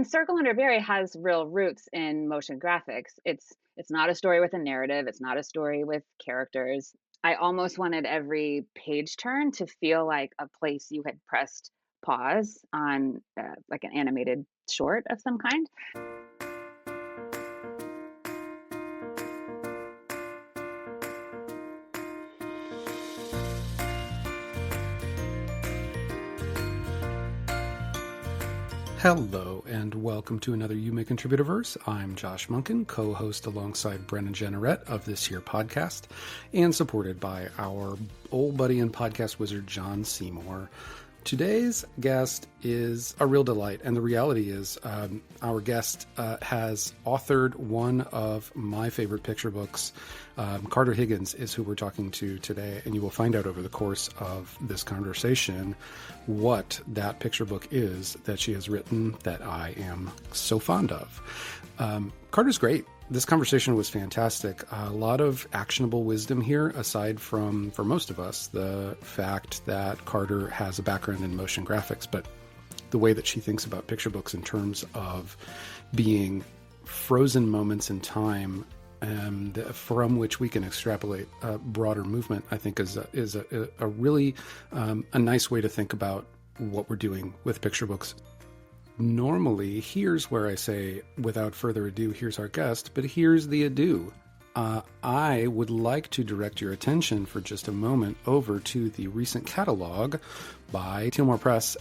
and Circle Under Berry has real roots in motion graphics. It's not a story with a narrative. It's not a story with characters. I almost wanted every page turn to feel like a place you had pressed pause on, like an animated short of some kind. Hello, and welcome to another You May Contributorverse. I'm Josh Munkin, co-host alongside Brennan Jenneret of this here podcast, and supported by our old buddy and podcast wizard, John Seymour. Today's guest is a real delight, and the reality is our guest has authored one of my favorite picture books. Carter Higgins is who we're talking to today, and you will find out over the course of this conversation what that picture book is that she has written that I am so fond of. Carter's great. This conversation was fantastic. A lot of actionable wisdom here, aside from, for most of us, the fact that Carter has a background in motion graphics, but the way that she thinks about picture books in terms of being frozen moments in time from which we can extrapolate a broader movement, I think is a really a nice way to think about what we're doing with picture books. Normally, here's where I say, without further ado, here's our guest, but here's the ado. I would like to direct your attention for just a moment over to the recent catalog by Tealmore Press,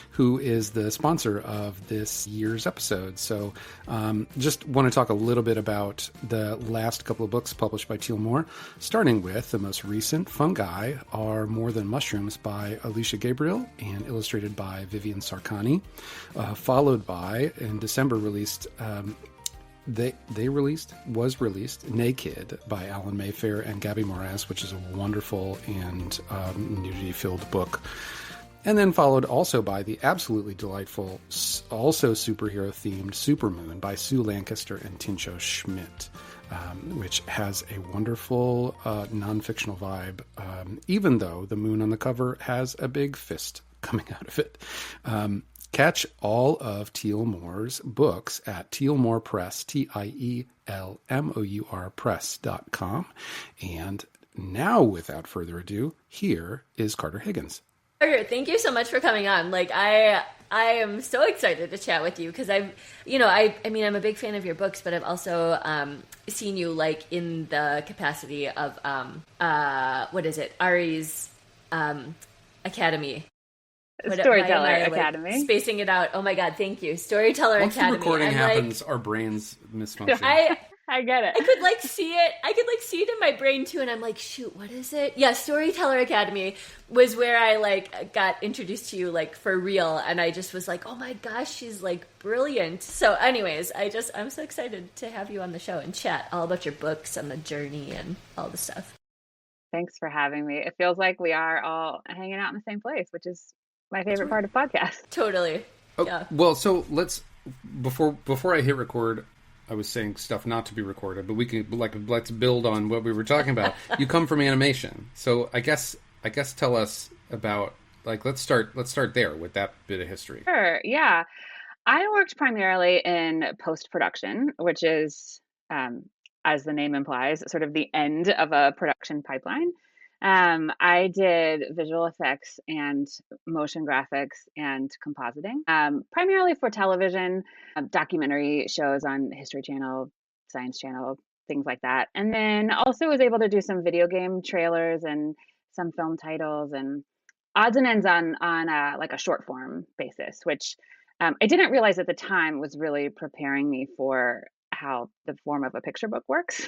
who is the sponsor of this year's episode. So just want to talk a little bit about the last couple of books published by Tealmore, starting with the most recent, Fungi Are More Than Mushrooms by Alicia Gabriel and illustrated by Vivian Sarkani, followed by, in December released, was released Naked by Alan Mayfair and Gabby Moraz, which is a wonderful and nudity-filled book. And then followed also by the absolutely delightful, also superhero-themed Supermoon by Sue Lancaster and Tincho Schmidt, which has a wonderful non-fictional vibe, even though the moon on the cover has a big fist coming out of it. Catch all of Tealmore's books at Tealmore Press, TIELMOUR Press.com. And now, without further ado, here is Carter Higgins. Carter, thank you so much for coming on. I am so excited to chat with you because I'm a big fan of your books, but I've also seen you in the capacity of Ari's Academy. Storyteller Academy. Spacing it out. Oh my God, thank you. Storyteller Once Academy. Once the recording happens, our brains misfunction. I get it. I could see it. I could see it in my brain too, and I'm like, shoot, what is it? Yeah, Storyteller Academy was where I got introduced to you for real, and I just was like, oh my gosh, she's brilliant. So anyways, I'm so excited to have you on the show and chat all about your books and the journey and all the stuff. Thanks for having me. It feels like we are all hanging out in the same place, which is my favorite part of podcasts. Totally. Oh, yeah. Well, so let's before I hit record, I was saying stuff not to be recorded, but we can let's build on what we were talking about. You come from animation, so I guess tell us about let's start there with that bit of history. Sure. Yeah, I worked primarily in post-production, which is, as the name implies, sort of the end of a production pipeline. I did visual effects and motion graphics and compositing, primarily for television, documentary shows on History Channel, Science Channel, things like that. And then also was able to do some video game trailers and some film titles and odds and ends on a short form basis, which I didn't realize at the time was really preparing me for how the form of a picture book works.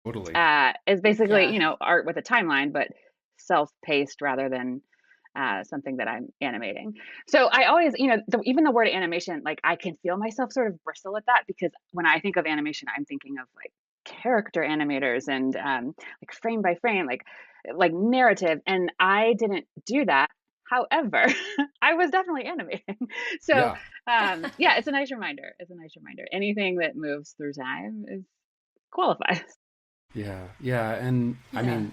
Totally. Is basically, art with a timeline, but self-paced rather than something that I'm animating. So I always, even the word animation, I can feel myself sort of bristle at that, because when I think of animation, I'm thinking of character animators and frame by frame, like narrative. And I didn't do that. However, I was definitely animating. So it's a nice reminder. Anything that moves through time qualifies. Yeah, and I mean,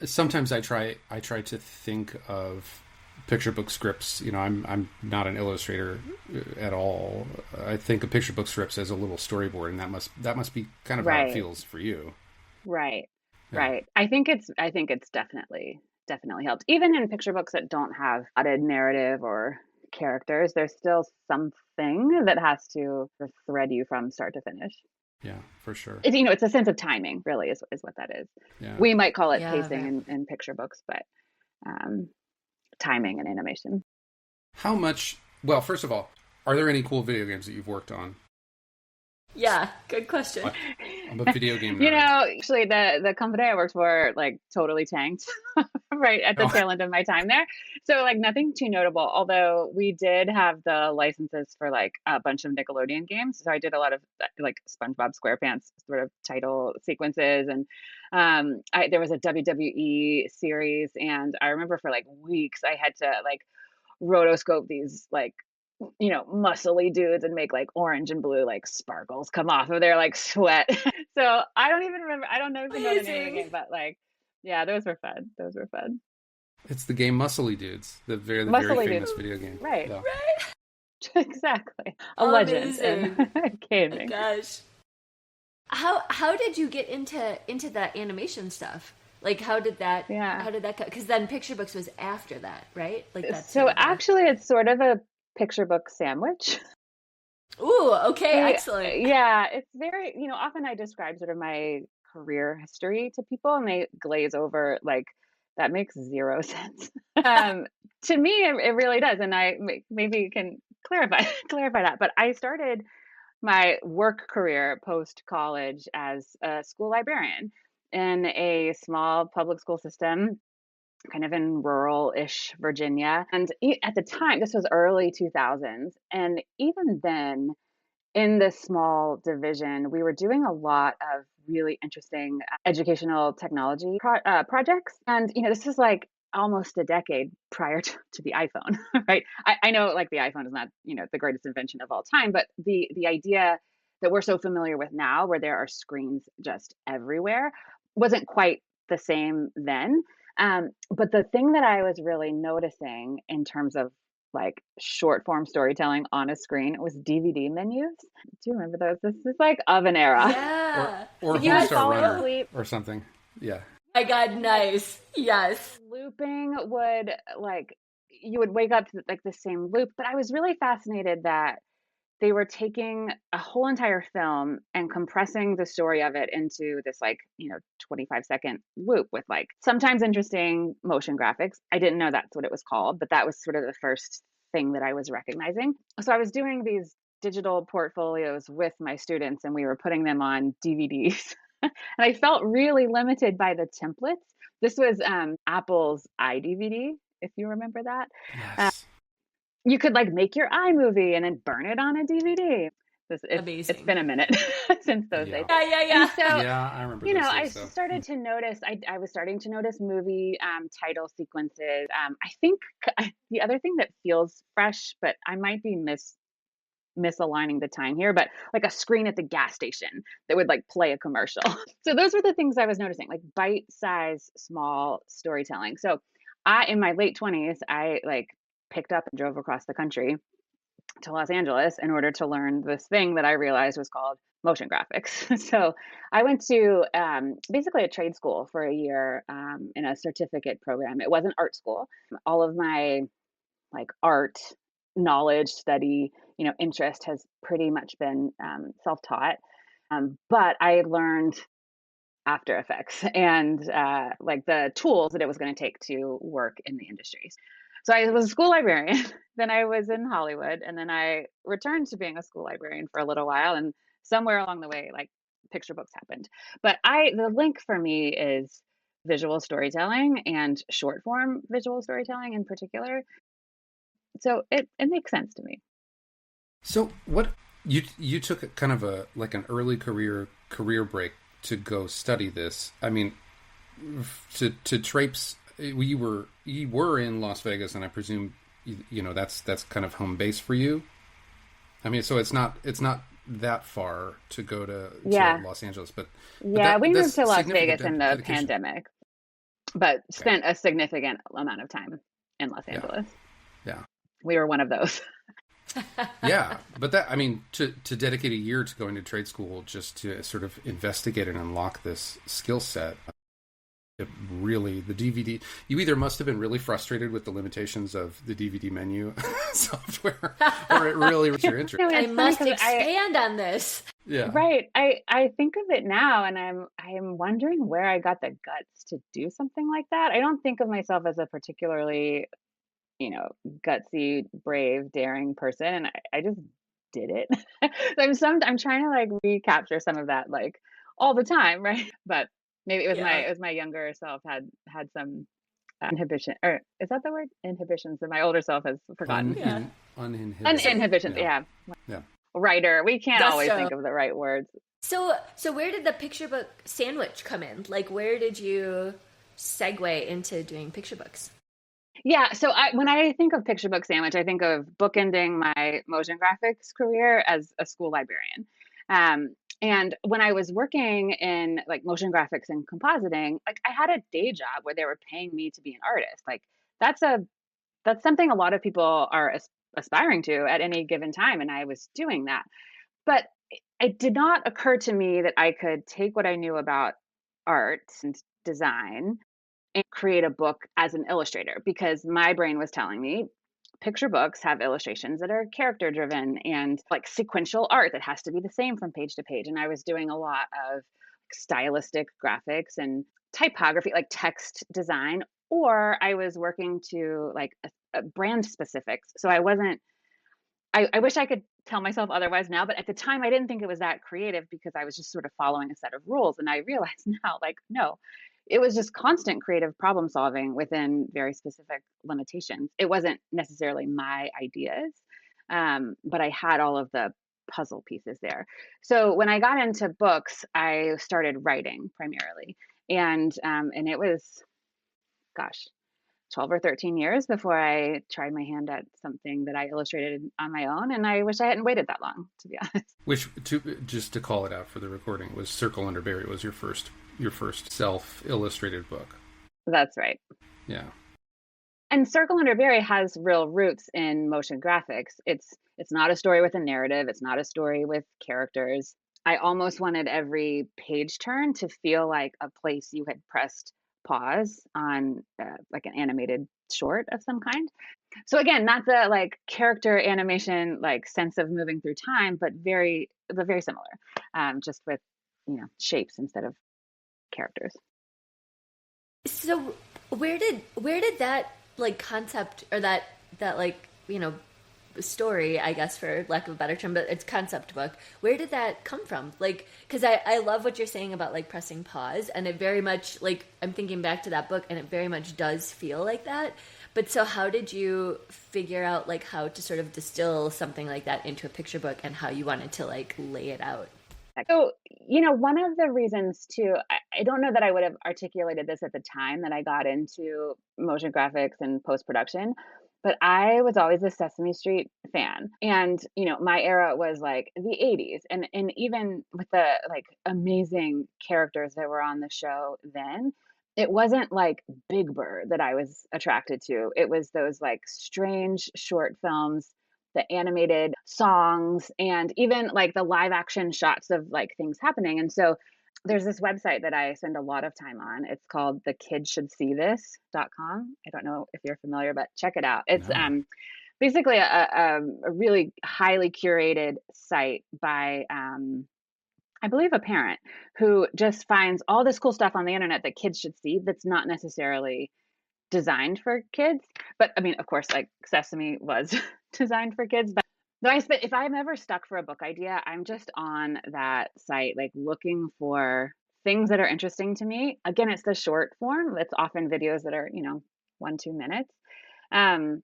sometimes I try to think of picture book scripts, I'm not an illustrator at all. I think of picture book scripts as a little storyboard, and that must be kind of how it Right. feels for you. Right. Yeah. Right. I think it's definitely helped. Even in picture books that don't have added narrative or characters, there's still something that has to thread you from start to finish. Yeah, for sure. It's a sense of timing, really, is what that is. Yeah. We might call it Yeah, pacing in picture books, but um, timing and animation. How much? Well, first of all, are there any cool video games that you've worked on? yeah. Good question. I'm a video game You nerd. know, actually, the company I worked for like totally tanked right at the Oh, tail end of my time there. So like nothing too notable. Although we did have the licenses for like a bunch of Nickelodeon games, so I did a lot of like SpongeBob SquarePants sort of title sequences, and there was a WWE series, and I remember for like weeks I had to like rotoscope these like muscly dudes and make like orange and blue like sparkles come off of their like sweat. So I don't even remember. I don't know even know the name of the Amazing. game, but like, yeah, those were fun. Those were fun. it's the game Muscly Dudes, the very Muscly famous dudes, video game. right? Yeah. Right. Exactly. A legend in Amazing. Oh, gaming. gosh. How did you get into that animation stuff? Like how did that Yeah. go? Because then picture books was after that, right? Like that's So sort of a actually, it's sort of a picture book sandwich. ooh, okay, The excellent. Yeah, it's very, often I describe sort of my career history to people and they glaze over like that makes zero sense. Um, to me, it really does, and maybe you can clarify clarify that. But I started my work career post college as a school librarian in a small public school system, kind of in rural-ish Virginia. And at the time, this was early 2000s, and even then in this small division, we were doing a lot of really interesting educational technology projects. And, this is like almost a decade prior to the iPhone, right? I know like the iPhone is not, the greatest invention of all time, but the idea that we're so familiar with now, where there are screens just everywhere, wasn't quite the same then. But the thing that I was really noticing in terms of like short form storytelling on a screen was DVD menus. Do you remember those? This is like of an era. Or Yeah. or If you were Yes. Homestar falling Runner asleep, or something. Yeah. I got nice. Yes. looping would like you would wake up to like the same loop. But I was really fascinated that they were taking a whole entire film and compressing the story of it into this like 25-second loop with like sometimes interesting motion graphics. I didn't know that's what it was called, but that was sort of the first thing that I was recognizing. So I was doing these digital portfolios with my students and we were putting them on DVDs. And I felt really limited by the templates. This was Apple's iDVD, if you remember that. Yes. You could like make your iMovie and then burn it on a DVD. It's Amazing. been a minute since those days. Yeah. Yeah, yeah, And yeah. so, Yeah, I remember those I days. So started to notice, I was starting to notice movie title sequences. I think the other thing that feels fresh, but I might be misaligning the time here, but like a screen at the gas station that would like play a commercial. So those were the things I was noticing, like bite-size, small storytelling. So in my late 20s, I like picked up and drove across the country to Los Angeles in order to learn this thing that I realized was called motion graphics. So I went to basically a trade school for a year in a certificate program. It wasn't art school. All of my like art knowledge, study, interest has pretty much been self-taught. But I learned After Effects and like the tools that it was going to take to work in the industry. So I was a school librarian, then I was in Hollywood, and then I returned to being a school librarian for a little while. And somewhere along the way, like picture books happened. But the link for me is visual storytelling and short form visual storytelling in particular. So it makes sense to me. So what you took kind of a like an early career break to go study this. I mean, to traipse. You were in Las Vegas, and I presume that's kind of home base for you. I mean, so it's not that far to go to Yeah. Los Angeles, but Yeah, we moved that's to Las significant Vegas in the dedication. pandemic, but Okay. spent a significant amount of time in Los Yeah. Angeles. Yeah. We were one of those. Yeah, but that, I mean, to dedicate a year to going to trade school just to sort of investigate and unlock this skill set, it really, the DVD, you either must have been really frustrated with the limitations of the DVD menu software, or it really was your interest. I must expand on this. Yeah. Right. I think of it now, and I'm wondering where I got the guts to do something like that. I don't think of myself as a particularly, gutsy, brave, daring person, and I just did it. I'm trying to like recapture some of that like all the time, right? But maybe it was my younger self had some inhibition, or is that the word? Inhibitions that my older self has forgotten. Uninhibitions, yeah. Yeah. Writer. We can't That's always so. think of the right words. So where did the picture book sandwich come in? Like, where did you segue into doing picture books? Yeah, so when I think of picture book sandwich, I think of bookending my motion graphics career as a school librarian. And when I was working in like motion graphics and compositing, like I had a day job where they were paying me to be an artist. Like that's something a lot of people are aspiring to at any given time, and I was doing that. But it did not occur to me that I could take what I knew about art and design and create a book as an illustrator, because my brain was telling me picture books have illustrations that are character driven and like sequential art that has to be the same from page to page. And I was doing a lot of stylistic graphics and typography, like text design, or I was working to like a brand specifics. So I wish I could tell myself otherwise now, but at the time I didn't think it was that creative because I was just sort of following a set of rules. And I realize now, like, no, it was just constant creative problem solving within very specific limitations. It wasn't necessarily my ideas, but I had all of the puzzle pieces there. So when I got into books, I started writing primarily, and it was, gosh, 12 or 13 years before I tried my hand at something that I illustrated on my own. And I wish I hadn't waited that long, to be honest. Which, just to call it out for the recording, was Circle Under Berry was your first self-illustrated book. That's right. Yeah. And Circle Under Berry has real roots in motion graphics. It's not a story with a narrative. It's not a story with characters. I almost wanted every page turn to feel like a place you had pressed pause on, like an animated short of some kind. So again, not the like character animation like sense of moving through time, but very similar, just with shapes instead of characters. So where did that like concept, or that like story, I guess, for lack of a better term, but it's concept book, where did that come from? Like, because I love what you're saying about like pressing pause, and it very much, like, I'm thinking back to that book and it very much does feel like that. But so how did you figure out like how to sort of distill something like that into a picture book, and how you wanted to like lay it out? So, one of the reasons too, I don't know that I would have articulated this at the time that I got into motion graphics and post-production, but I was always a Sesame Street fan. And, my era was like the 80s. And even with the like amazing characters that were on the show then, it wasn't like Big Bird that I was attracted to. It was those like strange short films, the animated songs, and even like the live action shots of like things happening. And so there's this website that I spend a lot of time on. It's called thekidshouldseethis.com. I don't know if you're familiar, but check it out. It's basically a really highly curated site by I believe a parent who just finds all this cool stuff on the internet that kids should see that's not necessarily designed for kids. But I mean, of course, like Sesame was designed for kids. But if I'm ever stuck for a book idea, I'm just on that site, like looking for things that are interesting to me. Again, it's the short form. It's often videos that are, 1-2 minutes. And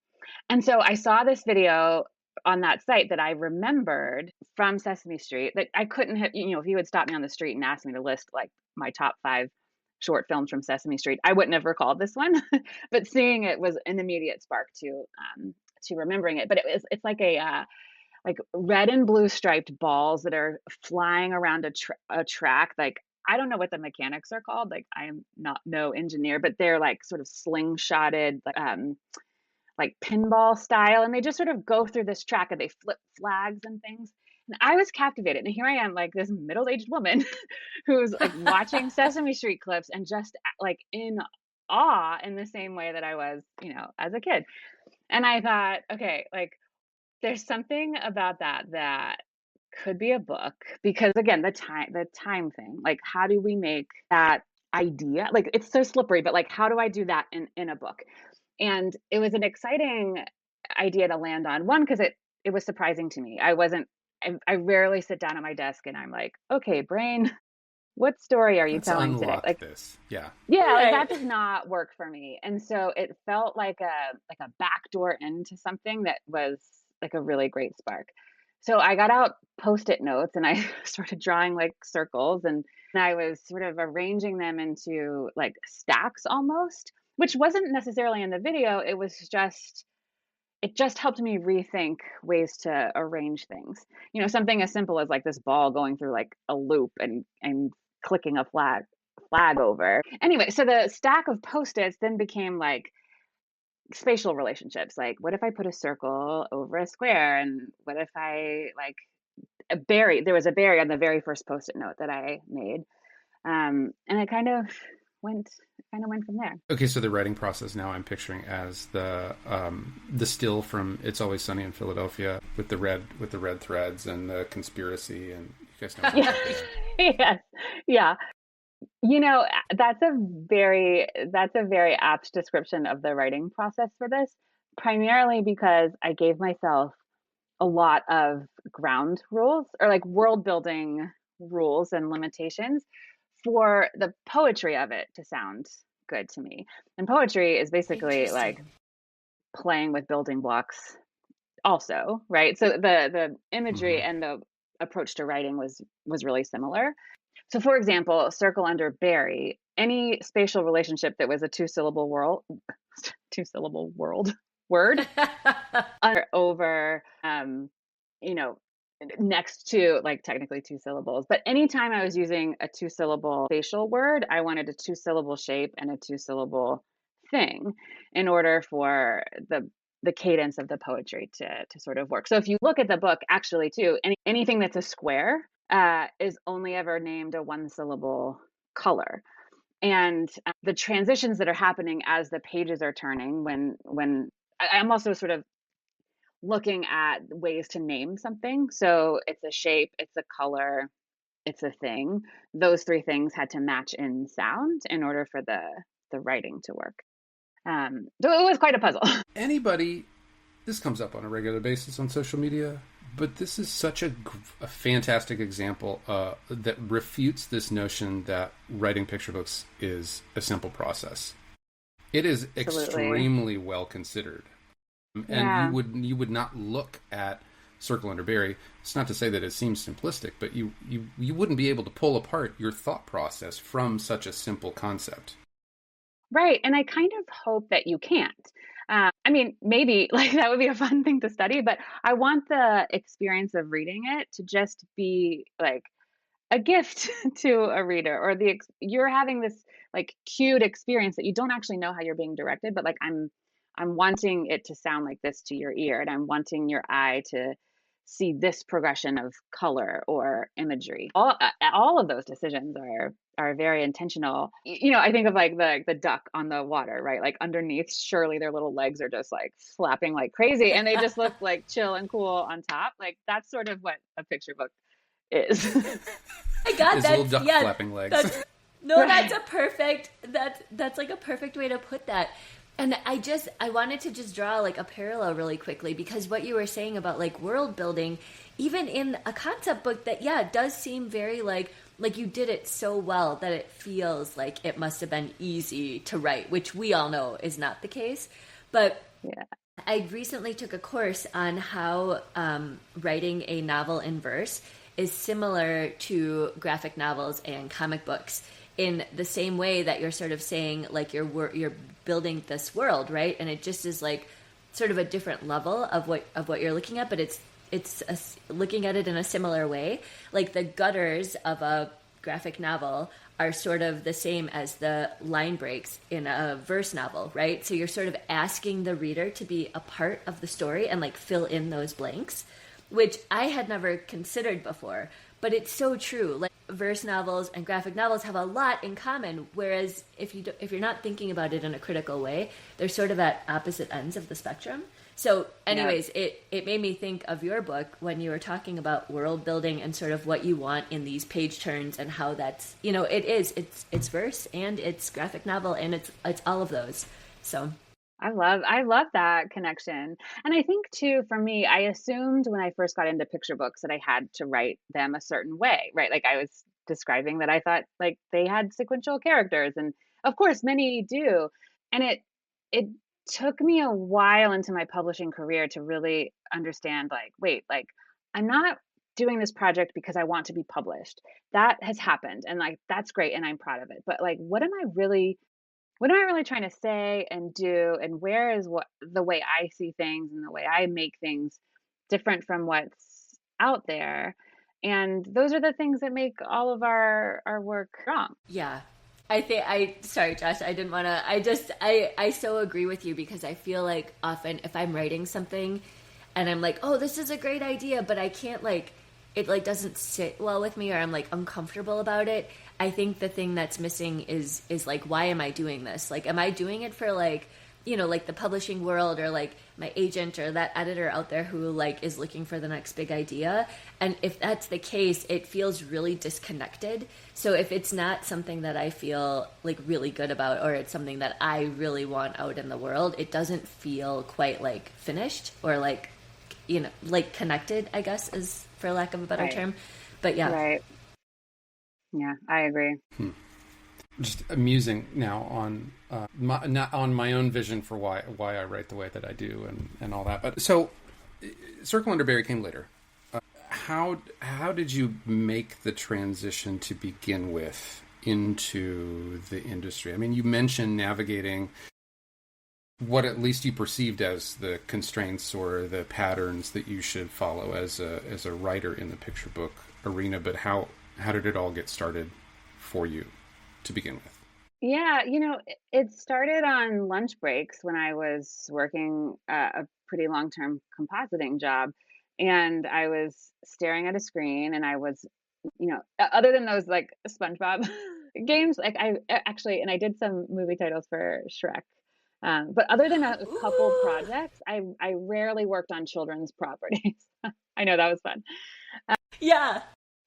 so I saw this video on that site that I remembered from Sesame Street that I couldn't have, if you had stopped me on the street and asked me to list like my top 5 short films from Sesame Street, I wouldn't have recalled this one. But seeing it was an immediate spark to remembering it. But it's like like red and blue striped balls that are flying around a track. Like, I don't know what the mechanics are called. Like, I am no engineer, but they're like sort of slingshotted, like pinball style, and they just sort of go through this track and they flip flags and things. And I was captivated. And here I am, like this middle-aged woman who's like watching Sesame Street clips and just like in awe in the same way that I was, as a kid. And I thought, okay, like there's something about that could be a book, because again, the time thing, like how do we make that idea, like it's so slippery, but like how do I do that in a book? And it was an exciting idea to land on, one, because it was surprising to me. I rarely sit down at my desk and I'm like, okay, brain, what story are you Let's telling today? unlock Like, this. Yeah. yeah, like Right. that does not work for me. And so it felt like a backdoor into something that was like a really great spark. So I got out post-it notes and I started drawing like circles, and I was sort of arranging them into like stacks almost, which wasn't necessarily in the video. It just helped me rethink ways to arrange things. Something as simple as like this ball going through like a loop and clicking a flag over. Anyway, so the stack of post-its then became like spatial relationships. Like, what if I put a circle over a square? And what if I like there was a berry on the very first post-it note that I made. And it kind of went from there. Okay, so the writing process now I'm picturing as the still from It's Always Sunny in Philadelphia with the red threads and the conspiracy, and you guys know. Yeah. Yes. Yeah. That's a very apt description of the writing process for this, primarily because I gave myself a lot of ground rules, or like world building rules and limitations, for the poetry of it to sound good to me. And poetry is basically like Interesting. playing with building blocks also, right? So the imagery Mhm. and the approach to writing was really similar. So for example, circle under berry, any spatial relationship that was a two-syllable word under, over, you know, next to, like, technically two syllables. But anytime I was using a two-syllable spatial word, I wanted a two-syllable shape and a two-syllable thing in order for the cadence of the poetry to sort of work. So if you look at the book, actually, too, anything that's a square is only ever named a one-syllable color. And the transitions that are happening as the pages are turning, when I'm also sort of looking at ways to name something. So it's a shape, it's a color, it's a thing. Those three things had to match in sound in order for the writing to work. So it was quite a puzzle. Anybody, this comes up on a regular basis on social media, but this is such a fantastic example that refutes this notion that writing picture books is a simple process. It is Absolutely. extremely well considered. And Yeah. you would not look at Circle Under Berry. It's not to say that it seems simplistic, but you wouldn't be able to pull apart your thought process from such a simple concept. Right. And I kind of hope that you can't. I mean, maybe like that would be a fun thing to study, but I want the experience of reading it to just be like a gift to a reader, or you're having this like cued experience that you don't actually know how you're being directed, but like I'm wanting it to sound like this to your ear, and I'm wanting your eye to see this progression of color or imagery. All of those decisions are very intentional. I think of like the duck on the water, right? Like underneath, surely their little legs are just like flapping like crazy, and they just look like chill and cool on top. Like that's sort of what a picture book is. I got His that. little duck Yeah, flapping legs. no, Right. that's like a perfect way to put that. And I wanted to just draw like a parallel really quickly, because what you were saying about like world building, even in a concept book that, yeah, does seem very like you did it so well that it feels like it must have been easy to write, which we all know is not the case. But Yeah. I recently took a course on how writing a novel in verse is similar to graphic novels and comic books, in the same way that you're sort of saying like you're building this world, right? And it just is like sort of a different level of what you're looking at, but looking at it in a similar way. Like the gutters of a graphic novel are sort of the same as the line breaks in a verse novel, right? So you're sort of asking the reader to be a part of the story and like fill in those blanks, which I had never considered before. But it's so true. Like verse novels and graphic novels have a lot in common, whereas if you're not thinking about it in a critical way, they're sort of at opposite ends of the spectrum. So anyways, it made me think of your book when you were talking about world building and sort of what you want in these page turns and how that's, it's verse and it's graphic novel and it's all of those. So I love that connection. And I think too, for me, I assumed when I first got into picture books that I had to write them a certain way, right? Like I was describing that I thought like they had sequential characters, and of course many do. And it took me a while into my publishing career to really understand like, wait, like I'm not doing this project because I want to be published. That has happened and like that's great and I'm proud of it. But like what am I really trying to say and do, and where is what the way I see things and the way I make things different from what's out there? And those are the things that make all of our work wrong. yeah, sorry, Josh, I didn't want to, I so agree with you because I feel like often if I'm writing something and I'm like, oh, this is a great idea, but I can't like, it like doesn't sit well with me or I'm like uncomfortable about it. I think the thing that's missing is like, why am I doing this? Like, am I doing it for like, like the publishing world or like my agent or that editor out there who like is looking for the next big idea? And if that's the case, it feels really disconnected. So if it's not something that I feel like really good about or it's something that I really want out in the world, it doesn't feel quite like finished or like, like connected, I guess is for lack of a better term. But yeah. Right. Yeah, I agree. Just amusing now on not on my own vision for why I write the way that I do and all that. But so, Circle Under Barry came later. How did you make the transition to begin with into the industry? I mean, you mentioned navigating what at least you perceived as the constraints or the patterns that you should follow as a writer in the picture book arena, but how did it all get started for you to begin with? Yeah, it started on lunch breaks when I was working a pretty long-term compositing job, and I was staring at a screen, and I was, other than those like SpongeBob games, like I actually, and I did some movie titles for Shrek. But other than a couple projects, I rarely worked on children's properties. I know that was fun. Yeah.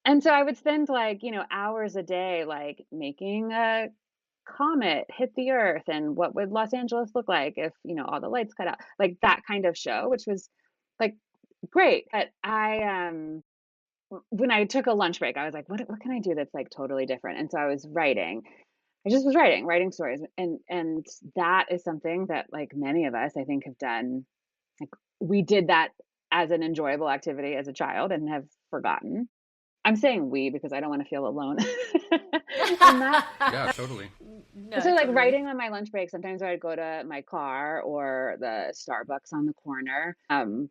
And so I would spend like, hours a day, like making a comet hit the earth and what would Los Angeles look like if, all the lights cut out, like that kind of show, which was like great. But when I took a lunch break, I was like, what can I do that's like totally different? And so I was writing. I just was writing stories. And that is something that like many of us, I think, have done. Like we did that as an enjoyable activity as a child and have forgotten. I'm saying we because I don't want to feel alone. And that, Yeah, totally. No, so like totally. writing on my lunch break, sometimes I'd go to my car or the Starbucks on the corner. And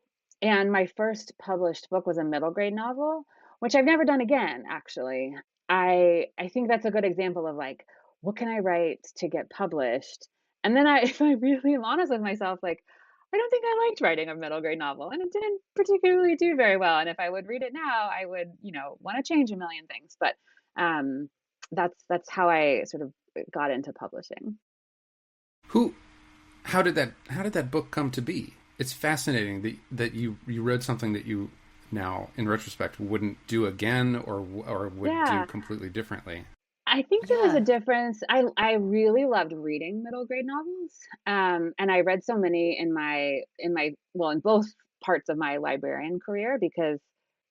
my first published book was a middle grade novel, which I've never done again, actually. I think that's a good example of like, what can I write to get published? And then if I really am honest with myself, like, I don't think I liked writing a middle grade novel and it didn't particularly do very well. And if I would read it now, I would, want to change a million things. But um, that's how I sort of got into publishing. How did that book come to be? It's fascinating that you wrote something that you now in retrospect wouldn't do again or would do completely differently. I think there was a difference. I really loved reading middle grade novels. And I read so many in both parts of my librarian career, because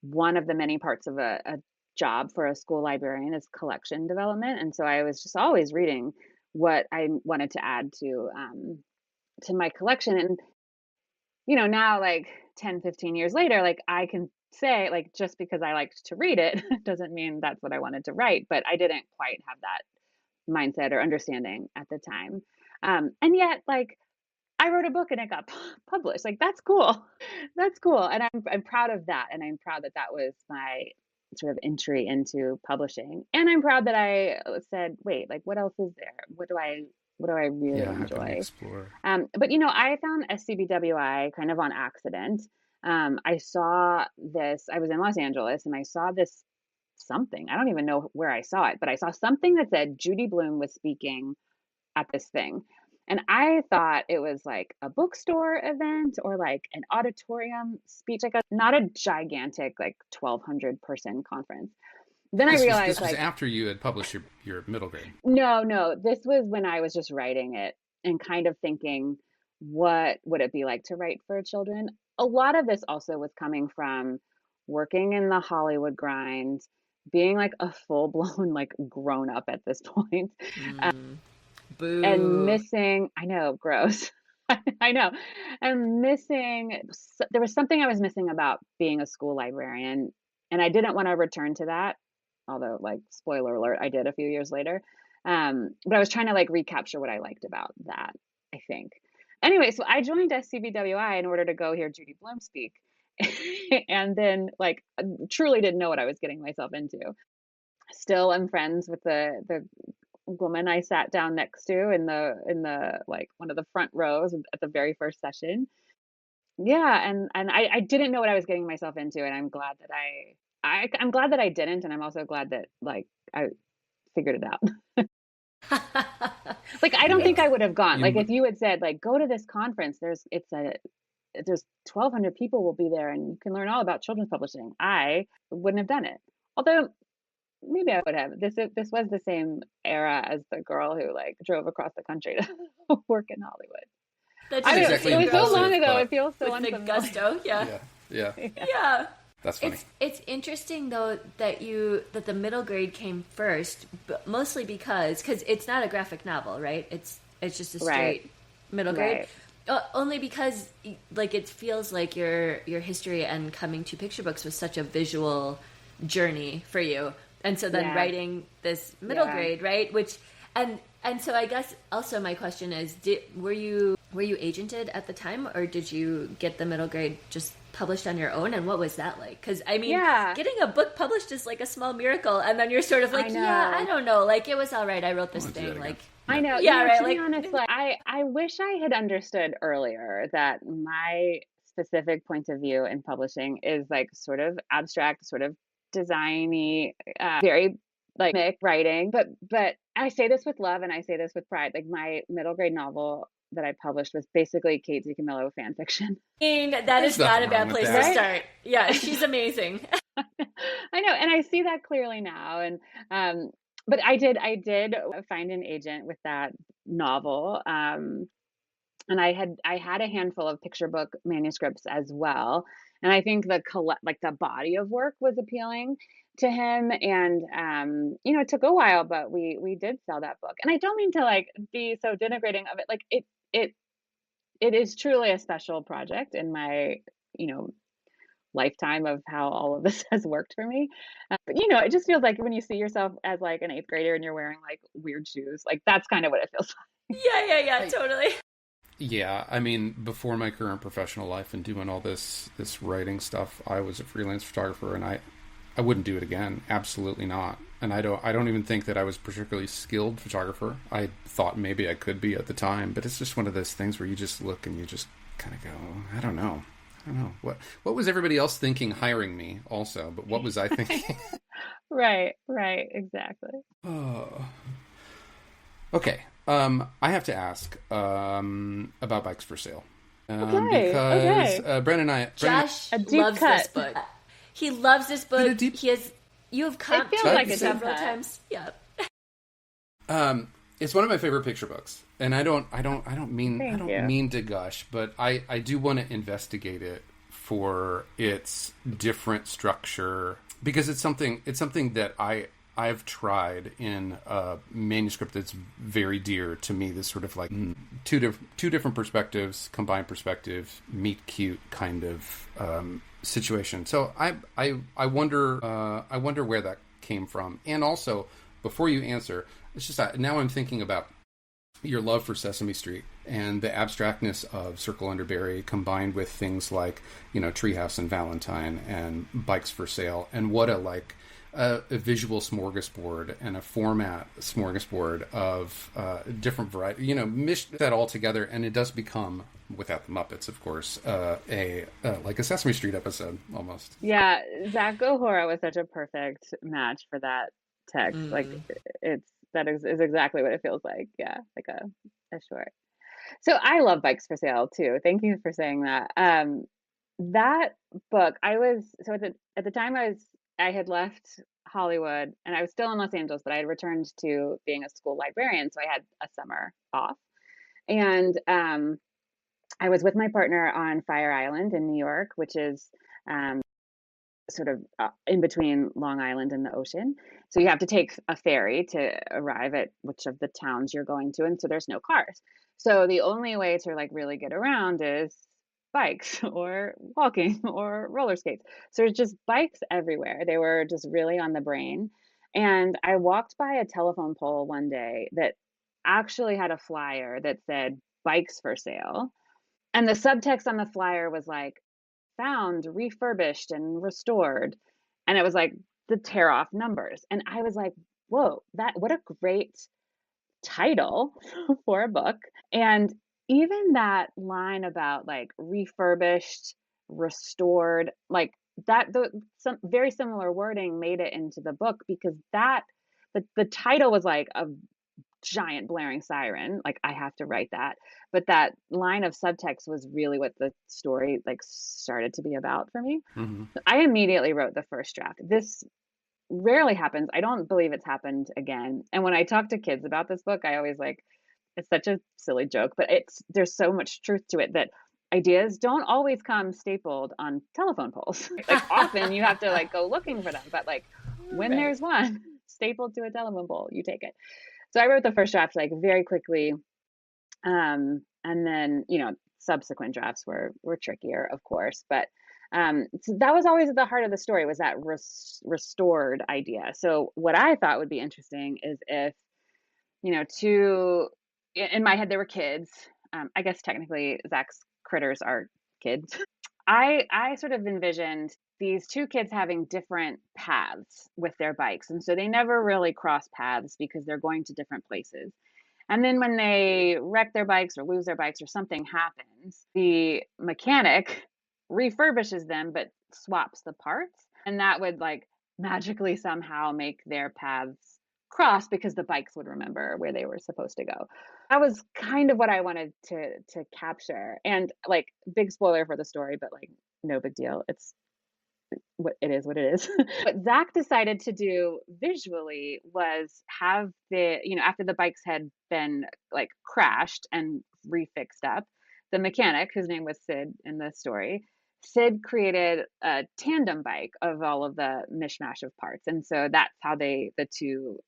one of the many parts of a job for a school librarian is collection development. And so I was just always reading what I wanted to add to my collection. And, now like 10, 15 years later, like I can say like just because I liked to read it doesn't mean that's what I wanted to write, but I didn't quite have that mindset or understanding at the time. And yet like I wrote a book and it got published. Like that's cool. That's cool. And I'm proud of that. And I'm proud that that was sort of entry into publishing. And I'm proud that I said, wait, like what else is there? What do I really Yeah, how can I enjoy? explore? But I found SCBWI kind of on accident. I saw this, I was in Los Angeles and I saw this something. I don't even know where I saw it, but I saw something that said Judy Blume was speaking at this thing. And I thought it was like a bookstore event or like an auditorium speech, like not a gigantic, like 1,200 person conference. Then I This realized was like, after you had published your middle grade. no, this was when I was just writing it and kind of thinking, what would it be like to write for children? A lot of this also was coming from working in the Hollywood grind, being like a full blown like grown up at this point, and Boo. missing, I know, gross. I know. And missing, there was something I was missing about being a school librarian, and I didn't want to return to that. Although, like, spoiler alert, I did a few years later. But I was trying to like recapture what I liked about that, I think. Anyway, so I joined SCBWI in order to go hear Judy Blume speak. And then like truly didn't know what I was getting myself into. Still am friends with the woman I sat down next to in the like one of the front rows at the very first session. Yeah, and I didn't know what I was getting myself into, and I'm glad that I'm glad that I didn't, and I'm also glad that like I figured it out. Like I don't think Yeah. I would have gone. Like You, if you had said like go to this conference, there's 1,200 people will be there and you can learn all about children's publishing. I wouldn't have done it. Although maybe I would have. This was the same era as the girl who like drove across the country to work in Hollywood. That's I not don't know. true. exactly It Same was so girl long impulsive, ago. but It feels so with the unfamiliar. gusto. Yeah. yeah, yeah, Yeah. that's funny. It's interesting though that the middle grade came first, but mostly because it's not a graphic novel, right? It's just a straight Right. middle grade. Right. Only because like it feels like your history and coming to picture books was such a visual journey for you, and so then Yeah. writing this middle Yeah. grade, right? Which and so I guess also my question is, were you agented at the time, or did you get the middle grade just published on your own, and what was that like? Because I mean, Yeah. getting a book published is like a small miracle, and then you're sort of like, I know. yeah, I don't know, like it was all right. I wrote this I'll do that thing, again. like I know. Yeah, right, To be like- honest, like I wish I had understood earlier that my specific point of view in publishing is like sort of abstract, sort of designy, very like mixed writing. But I say this with love and I say this with pride. Like my middle grade novel that I published was basically Kate DiCamillo fan fiction. I mean, that There's is not a nothing bad wrong with place to that. start. Yeah, she's amazing. I know, and I see that clearly now. And but I did find an agent with that novel. And I had a handful of picture book manuscripts as well. And I think the body of work was appealing to him. And it took a while, but we did sell that book. And I don't mean to like be so denigrating of it. Like it is truly a special project in my, lifetime of how all of this has worked for me. But it just feels like when you see yourself as like an eighth grader and you're wearing like weird shoes, like that's kind of what it feels like. Yeah, totally. Yeah, I mean, before my current professional life and doing all this writing stuff, I was a freelance photographer, and I wouldn't do it again. Absolutely not. And I don't even think that I was a particularly skilled photographer. I thought maybe I could be at the time, but it's just one of those things where you just look and you just kind of go, I don't know. What was everybody else thinking hiring me also, but what was I thinking? Right, exactly. Oh. Okay. I have to ask about Bikes for Sale. Okay. Because Brennan and I... Josh A deep loves cut. this book. He loves this book. You have come feels to like it a several deep cut. times. Yeah. It's one of my favorite picture books, and I don't mean Thank you. mean to gush, but I do want to investigate it for its different structure, because it's something that I've tried in a manuscript that's very dear to me. This sort of like two different perspectives, combined perspective, meet cute kind of situation. So I wonder where that came from, and also before you answer, it's just now I'm thinking about your love for Sesame Street and the abstractness of Circle Underberry combined with things like, Treehouse and Valentine and Bikes for Sale, and what a visual smorgasbord and a format smorgasbord of different variety, mish that all together, and it does become, without the Muppets, of course, like a Sesame Street episode almost. Yeah, Zach Gohora was such a perfect match for that text. Like that is exactly what it feels like. Yeah, like a short. So I love Bikes for Sale too. Thank you for saying that. That book, at the time I had left Hollywood and I was still in Los Angeles, but I had returned to being a school librarian, so I had a summer off. And I was with my partner on Fire Island in New York, which is sort of in between Long Island and the ocean. So you have to take a ferry to arrive at which of the towns you're going to, and so there's no cars. So the only way to like really get around is bikes or walking or roller skates. So there's just bikes everywhere. They were just really on the brain. And I walked by a telephone pole one day that actually had a flyer that said bikes for sale. And the subtext on the flyer was like, found, refurbished, and restored. And it was like the tear off numbers. And I was like, whoa, what a great title for a book. And even that line about like refurbished, restored, like that, some very similar wording made it into the book because the title was like a giant blaring siren, like I have to write that, but that line of subtext was really what the story like started to be about for me. I immediately wrote the first draft. This rarely happens. I don't believe it's happened again. And when I talk to kids about this book, I always like, it's such a silly joke, but there's so much truth to it that ideas don't always come stapled on telephone poles. Like often you have to like go looking for them, but like when there's one stapled to a telephone pole, you take it. So I wrote the first draft like very quickly. And then, subsequent drafts were trickier, of course, but so that was always at the heart of the story, was that restored idea. So what I thought would be interesting is if, in my head, there were kids. I guess technically Zach's critters are kids. I sort of envisioned these two kids having different paths with their bikes. And so they never really cross paths because they're going to different places. And then when they wreck their bikes or lose their bikes or something happens, the mechanic refurbishes them but swaps the parts. And that would like magically somehow make their paths cross because the bikes would remember where they were supposed to go. That was kind of what I wanted to capture. And like big spoiler for the story, but like no big deal. It's what it is. What Zach decided to do visually was have after the bikes had been like crashed and refixed up, the mechanic, whose name was Sid in the story, Sid created a tandem bike of all of the mishmash of parts. And so that's how the two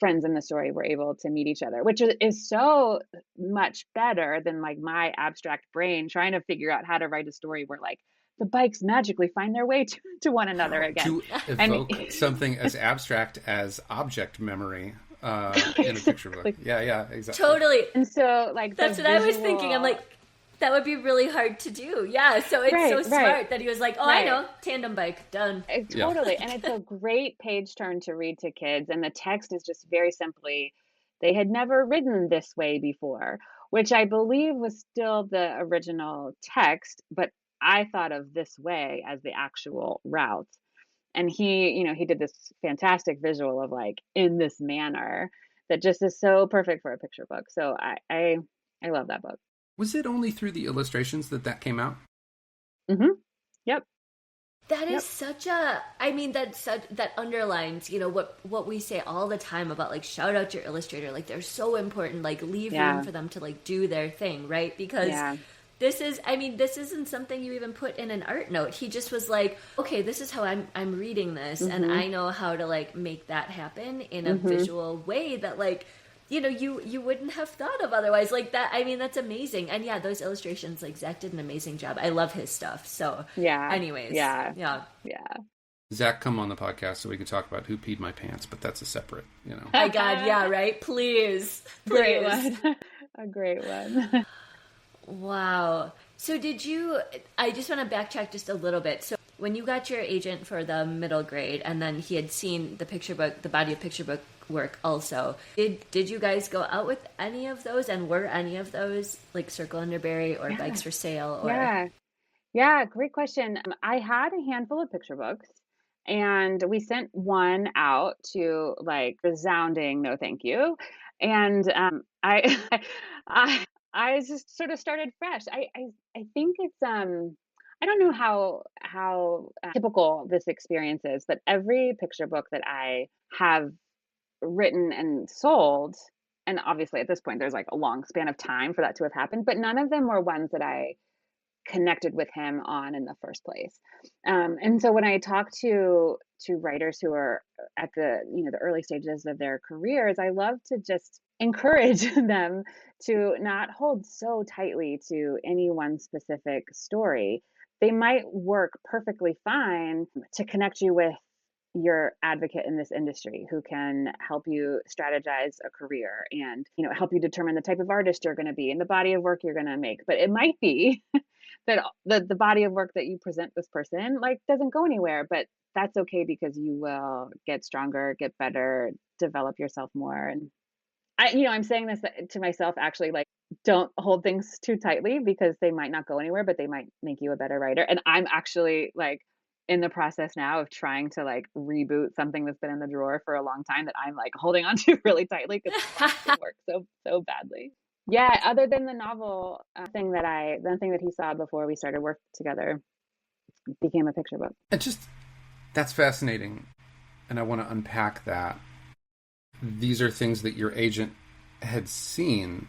friends in the story were able to meet each other, which is so much better than like my abstract brain trying to figure out how to write a story where like the bikes magically find their way to one another again. To evoke something as abstract as object memory in a picture book. Yeah, exactly. Totally. And so like that's what I was thinking. I'm like, that would be really hard to do. Yeah. So it's smart that he was like, I know, tandem bike, done. Totally. And it's a great page turn to read to kids. And the text is just very simply, they had never ridden this way before, which I believe was still the original text, but I thought of this way as the actual route. And he did this fantastic visual of like in this manner that just is so perfect for a picture book. So I love that book. Was it only through the illustrations that came out? Mm-hmm. Yep. That is such a, that underlines, what we say all the time about like, shout out to your illustrator. Like they're so important, like leave room for them to like do their thing. Right. Because this isn't something you even put in an art note. He just was like, okay, this is how I'm reading this. And I know how to like make that happen in a visual way that like, you wouldn't have thought of otherwise. Like that, that's amazing. And yeah, those illustrations, like Zach did an amazing job. I love his stuff. So anyways. Yeah. Zach come on the podcast so we can talk about who peed my pants, but that's a separate, My God, yeah, right? Please. Great one. A great one. Wow. So I just want to backtrack just a little bit. So when you got your agent for the middle grade and then he had seen the picture book, the body of picture book work also, did you guys go out with any of those, and were any of those like Circle Underberry or Bikes for Sale? Or Yeah, great question. I had a handful of picture books, and we sent one out to like resounding no thank you. And I I just sort of started fresh. I think it's I don't know how typical this experience is, but every picture book that I have written and sold, and obviously at this point there's like a long span of time for that to have happened, but none of them were ones that I connected with him on in the first place. And so when I talk to writers who are at the early stages of their careers, I love to just encourage them to not hold so tightly to any one specific story. They might work perfectly fine to connect you with your advocate in this industry who can help you strategize a career and help you determine the type of artist you're going to be and the body of work you're going to make. But it might be that the body of work that you present this person like doesn't go anywhere, but that's okay because you will get stronger, get better, develop yourself more. And I'm saying this to myself, actually, like, don't hold things too tightly because they might not go anywhere, but they might make you a better writer. And I'm actually like in the process now of trying to like reboot something that's been in the drawer for a long time that I'm like holding on to really tightly because it works so badly. Yeah, other than the novel the thing that he saw before we started work together became a picture book. That's fascinating. And I want to unpack that. These are things that your agent had seen.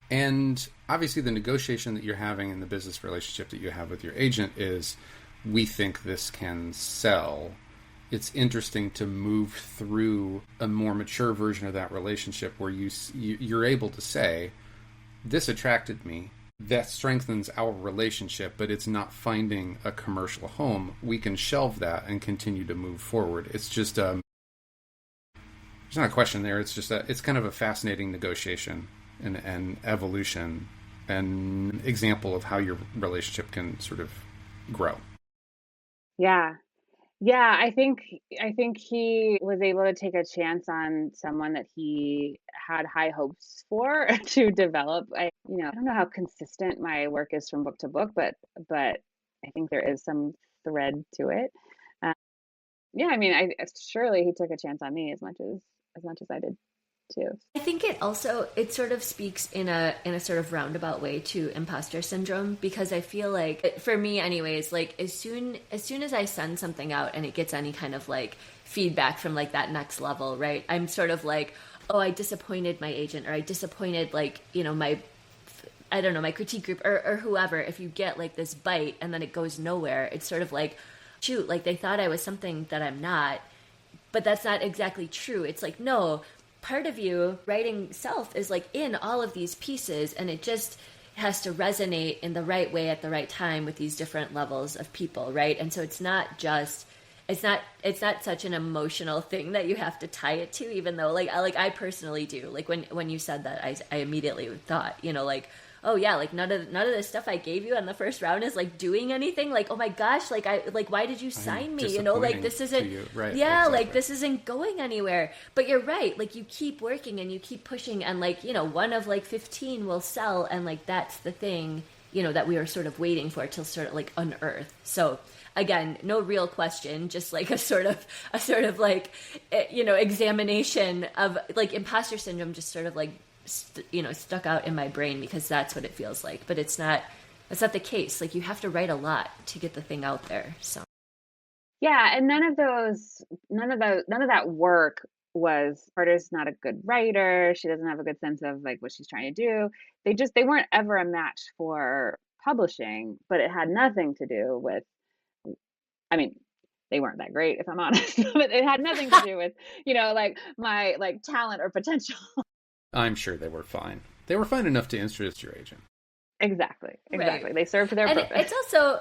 And obviously the negotiation that you're having in the business relationship that you have with your agent is, we think this can sell. It's interesting to move through a more mature version of that relationship where you're able to say, this attracted me. That strengthens our relationship, but it's not finding a commercial home. We can shelve that and continue to move forward. It's just there's not a question there. It's just it's kind of a fascinating negotiation and evolution and example of how your relationship can sort of grow. Yeah. I think he was able to take a chance on someone that he had high hopes for to develop. I don't know how consistent my work is from book to book, but I think there is some thread to it. Yeah, I mean, surely he took a chance on me as much as I did too. I think it sort of speaks in a sort of roundabout way to imposter syndrome, because I feel like, for me anyways, like as soon as I send something out and it gets any kind of like feedback from like that next level, right, I'm sort of like, oh, I disappointed my agent, or I disappointed like my critique group or whoever. If you get like this bite and then it goes nowhere, it's sort of like, shoot, like they thought I was something that I'm not, but that's not exactly true. It's like, no, part of you writing self is like in all of these pieces, and it just has to resonate in the right way at the right time with these different levels of people, right? And so it's not such an emotional thing that you have to tie it to, even though I personally do. Like when you said that, I immediately thought, like, oh yeah, like none of the stuff I gave you on the first round is like doing anything. Like, oh my gosh, why did you sign me? Like this isn't, right? Yeah, exactly. Like this isn't going anywhere. But you're right. Like you keep working and you keep pushing, and like, one of like 15 will sell, and like that's the thing, that we were sort of waiting for to sort of like unearth. So again, no real question, just like a sort of like, examination of like imposter syndrome, just sort of like, stuck out in my brain because that's what it feels like. But that's not the case. Like you have to write a lot to get the thing out there. So yeah, and none of that work was, artist's not a good writer, she doesn't have a good sense of like what she's trying to do. They weren't ever a match for publishing, but it had nothing to do with, I mean, they weren't that great, if I'm honest, but it had nothing to do with, like my like talent or potential. I'm sure they were fine. They were fine enough to interest your agent. Exactly. Right. They served their purpose. It's also,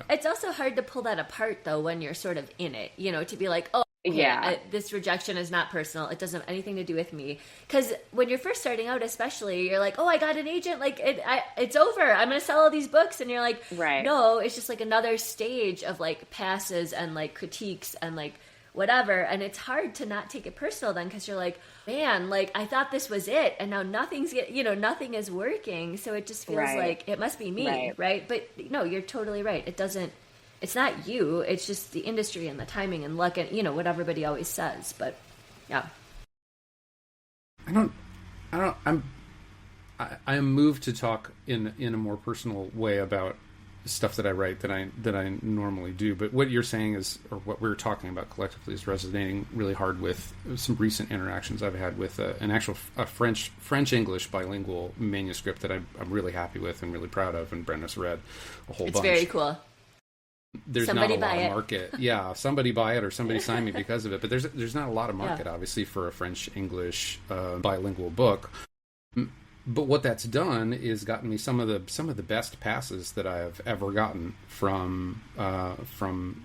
It's also hard to pull that apart, though, when you're sort of in it, to be like, oh, okay, Yeah. This rejection is not personal. It doesn't have anything to do with me. Because when you're first starting out, especially, you're like, oh, I got an agent. Like, it's over. I'm going to sell all these books. And you're like, Right. no, it's just like another stage of like passes and like critiques and like whatever. And it's hard to not take it personal then, because you're like, man, like I thought this was it. And now nothing is working. So it just feels Right. like it must be me. Right. But no, you're totally right. It's not you. It's just the industry and the timing and luck and, what everybody always says. But yeah. I am moved to talk in a more personal way about stuff that I write that I normally do. But what you're saying is, or what we're talking about collectively, is resonating really hard with some recent interactions I've had with a French English bilingual manuscript that I'm really happy with and really proud of, and Brenda's read a whole bunch. It's very cool. There's somebody not a lot buy of it. market. Yeah, somebody buy it or somebody sign me because of it. But there's not a lot of market, obviously, for a French English bilingual book. But what that's done is gotten me some of the best passes that I've ever gotten from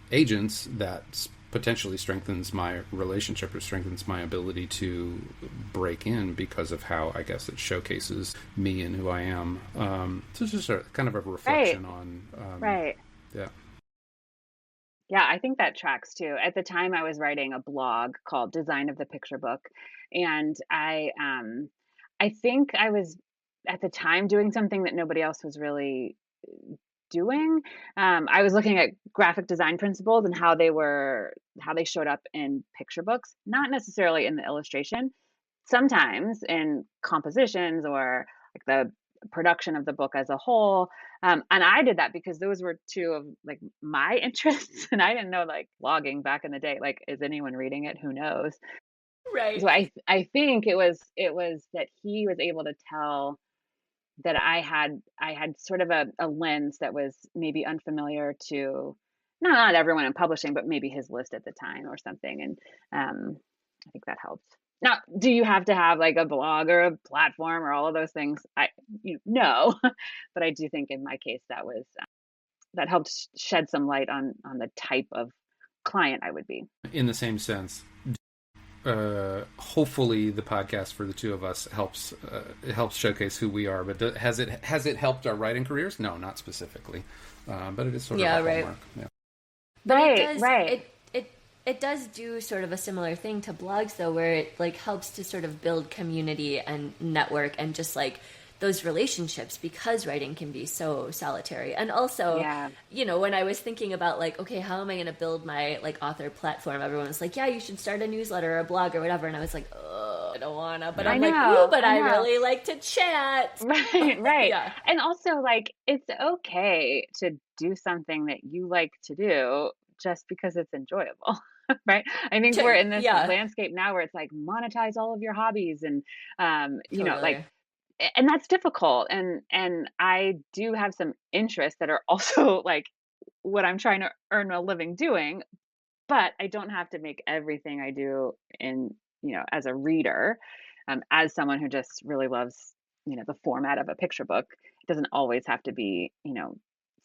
agents. That potentially strengthens my relationship or strengthens my ability to break in because of how I guess it showcases me and who I am. So it's just kind of a reflection on Right. Yeah. Yeah, I think that tracks too. At the time, I was writing a blog called Design of the Picture Book, and I think I was at the time doing something that nobody else was really doing. I was looking at graphic design principles and how they showed up in picture books, not necessarily in the illustration, sometimes in compositions or like the production of the book as a whole. And I did that because those were two of like my interests, and I didn't know like blogging back in the day. Like, is anyone reading it? Who knows? Right. So I think it was that he was able to tell that I had sort of a lens that was maybe unfamiliar to not everyone in publishing, but maybe his list at the time or something. And I think that helped. Now, do you have to have like a blog or a platform or all of those things? No, but I do think in my case that helped shed some light on the type of client I would be. In the same sense, hopefully the podcast for the two of us helps showcase who we are. But has it helped our writing careers? No, not specifically. But it is sort of a hallmark. Yeah. But it does do sort of a similar thing to blogs, though, where it like helps to sort of build community and network and just like those relationships, because writing can be so solitary. And also, when I was thinking about like, okay, how am I going to build my like author platform? Everyone was like, yeah, you should start a newsletter or a blog or whatever. And I was like, oh, I don't want to. But I'm like, ooh, but I really like to chat. Right. Yeah. And also like, it's okay to do something that you like to do just because it's enjoyable. Right. I think we're in this landscape now where it's like monetize all of your hobbies and, like, and that's difficult. And I do have some interests that are also like what I'm trying to earn a living doing, but I don't have to make everything I do as a reader, as someone who just really loves, the format of a picture book. It doesn't always have to be,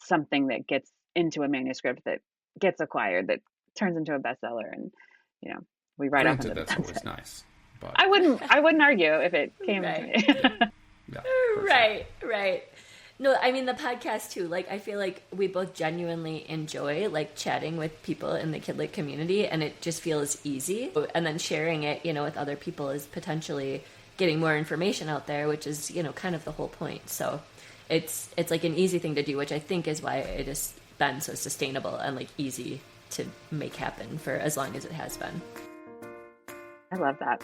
something that gets into a manuscript that gets acquired, that turns into a bestseller, and we write off into the that's sunset. Always nice. But I wouldn't argue if it came to me. Right. No, I mean the podcast too. Like I feel like we both genuinely enjoy like chatting with people in the Kidlit community, and it just feels easy. And then sharing it, with other people is potentially getting more information out there, which is kind of the whole point. So it's like an easy thing to do, which I think is why it has been so sustainable and like easy to make happen for as long as it has been. I love that.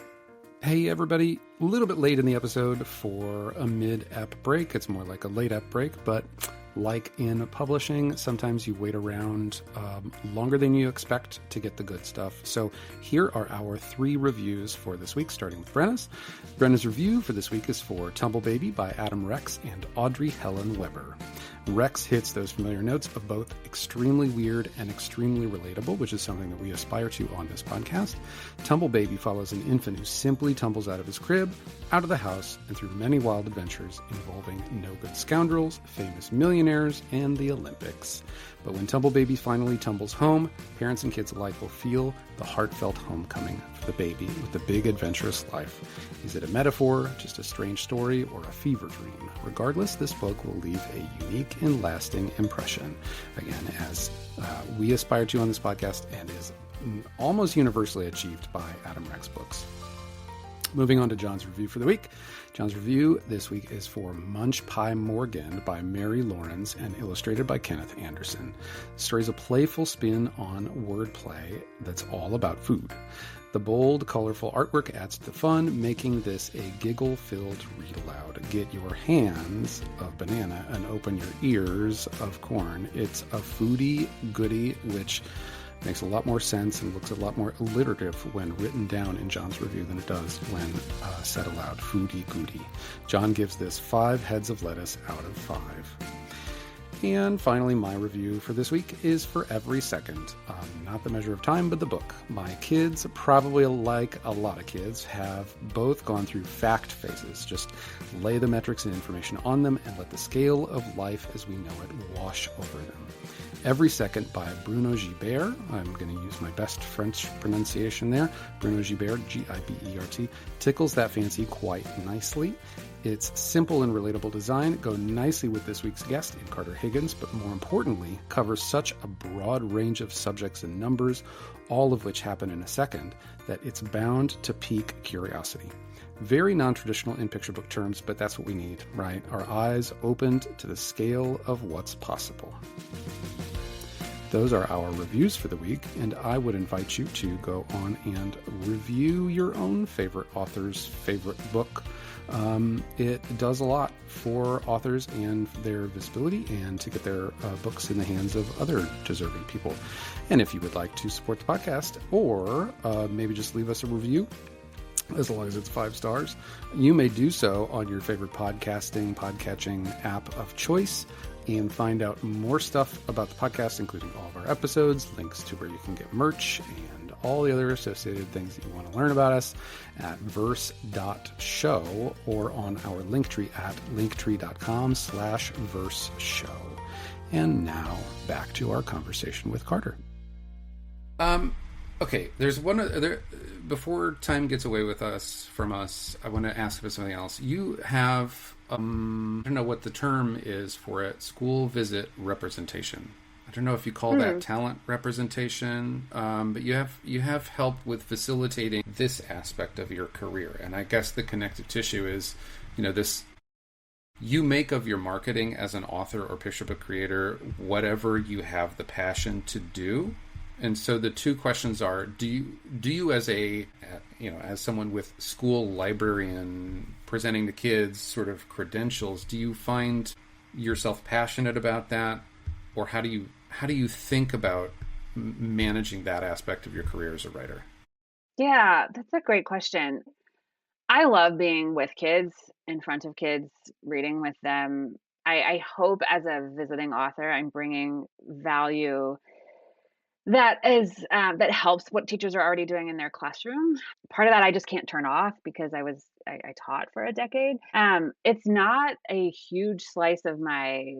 Hey everybody, a little bit late in the episode for a mid-ep break. It's more like a late-ep break, but like in publishing, sometimes you wait around longer than you expect to get the good stuff. So here are our 3 reviews for this week, starting with Brenna's. Brenna's review for this week is for TUMBLEBABY by Adam Rex and Audrey Helen Weber. Rex hits those familiar notes of both extremely weird and extremely relatable, which is something that we aspire to on this podcast. TUMBLEBABY follows an infant who simply tumbles out of his crib, out of the house, and through many wild adventures involving no-good scoundrels, famous millionaires, and the Olympics. But when TUMBLEBABY finally tumbles home, parents and kids alike will feel the heartfelt homecoming for the baby with the big adventurous life. Is it a metaphor, just a strange story, or a fever dream? Regardless, this book will leave a unique and lasting impression. Again, as we aspire to on this podcast, and is almost universally achieved by Adam Rex Books. Moving on to John's review for the week. John's review this week is for MUNCHPIE Morgan by Mary Lorenz and illustrated by Kenneth Anderson. The story is a playful spin on wordplay that's all about food. The bold, colorful artwork adds to the fun, making this a giggle-filled read aloud. Get your hands of banana and open your ears of corn. It's a foodie goodie, which makes a lot more sense and looks a lot more alliterative when written down in John's review than it does when said aloud. Foodie goodie. John gives this 5 heads of lettuce out of 5. And finally, my review for this week is For Every Second. Not the measure of time, but the book. My kids, probably like a lot of kids, have both gone through fact phases. Just lay the metrics and information on them and let the scale of life as we know it wash over them. Every Second by Bruno Gibert. I'm going to use my best French pronunciation there. Bruno Gibert, Gibert, tickles that fancy quite nicely. Its simple and relatable design go nicely with this week's guest in Carter Higgins, but more importantly, covers such a broad range of subjects and numbers, all of which happen in a second, that it's bound to pique curiosity. Very non-traditional in picture book terms, but that's what we need, right? Our eyes opened to the scale of what's possible. Those are our reviews for the week, and I would invite you to go on and review your own favorite author's favorite book. It does a lot for authors and their visibility and to get their books in the hands of other deserving people. And if you would like to support the podcast or maybe just leave us a review, as long as it's 5 stars, you may do so on your favorite podcatching app of choice and find out more stuff about the podcast, including all of our episodes, links to where you can get merch, and all the other associated things that you want to learn about us at verse.show or on our Linktree at linktree.com/verseshow. And now back to our conversation with Carter. Okay, there's one other. Before time gets away from us, I want to ask about something else. You have, I don't know what the term is for it, school visit representation. I don't know if you call that talent representation, but you have help with facilitating this aspect of your career. And I guess the connective tissue is, this. You make of your marketing as an author or picture book creator whatever you have the passion to do. And so the two questions are: do you as as someone with school librarian presenting to kids sort of credentials, do you find yourself passionate about that, or how do you think about managing that aspect of your career as a writer? Yeah, that's a great question. I love being with kids, in front of kids, reading with them. I hope as a visiting author, I'm bringing value that helps what teachers are already doing in their classroom. Part of that I just can't turn off because I taught for a decade. It's not a huge slice of my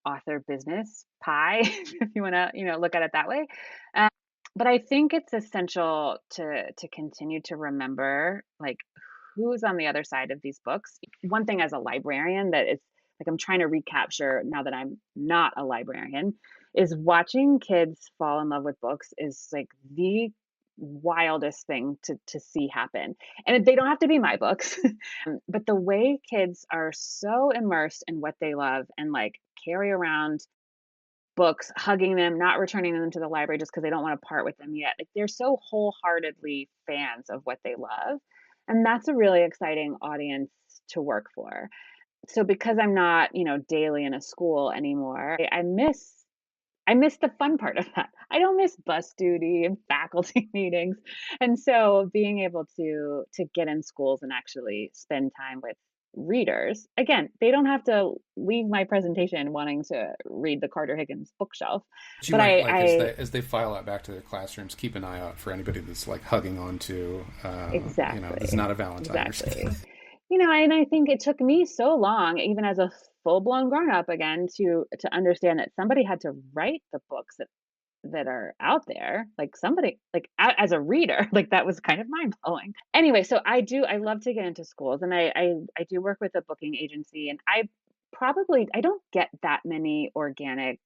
author business pie, if you want to, look at it that way. But I think it's essential to continue to remember like who's on the other side of these books. One thing as a librarian that is like I'm trying to recapture now that I'm not a librarian is watching kids fall in love with books is like the wildest thing to see happen. And they don't have to be my books, but the way kids are so immersed in what they love and like carry around books, hugging them, not returning them to the library just because they don't want to part with them yet. Like they're so wholeheartedly fans of what they love. And that's a really exciting audience to work for. So because I'm not, daily in a school anymore, I miss the fun part of that. I don't miss bus duty and faculty meetings. And so being able to get in schools and actually spend time with readers. Again, they don't have to leave my presentation wanting to read the Carter Higgins bookshelf. But you But might, like, as they file out back to their classrooms, keep an eye out for anybody that's like hugging on to, it's not a Valentine or something. Exactly. And I think it took me so long, even as a full-blown grown-up again, to understand that somebody had to write the books that are out there, like somebody, like as a reader, like that was kind of mind-blowing. Anyway, so I love to get into schools, and I do work with a booking agency, and I don't get that many organic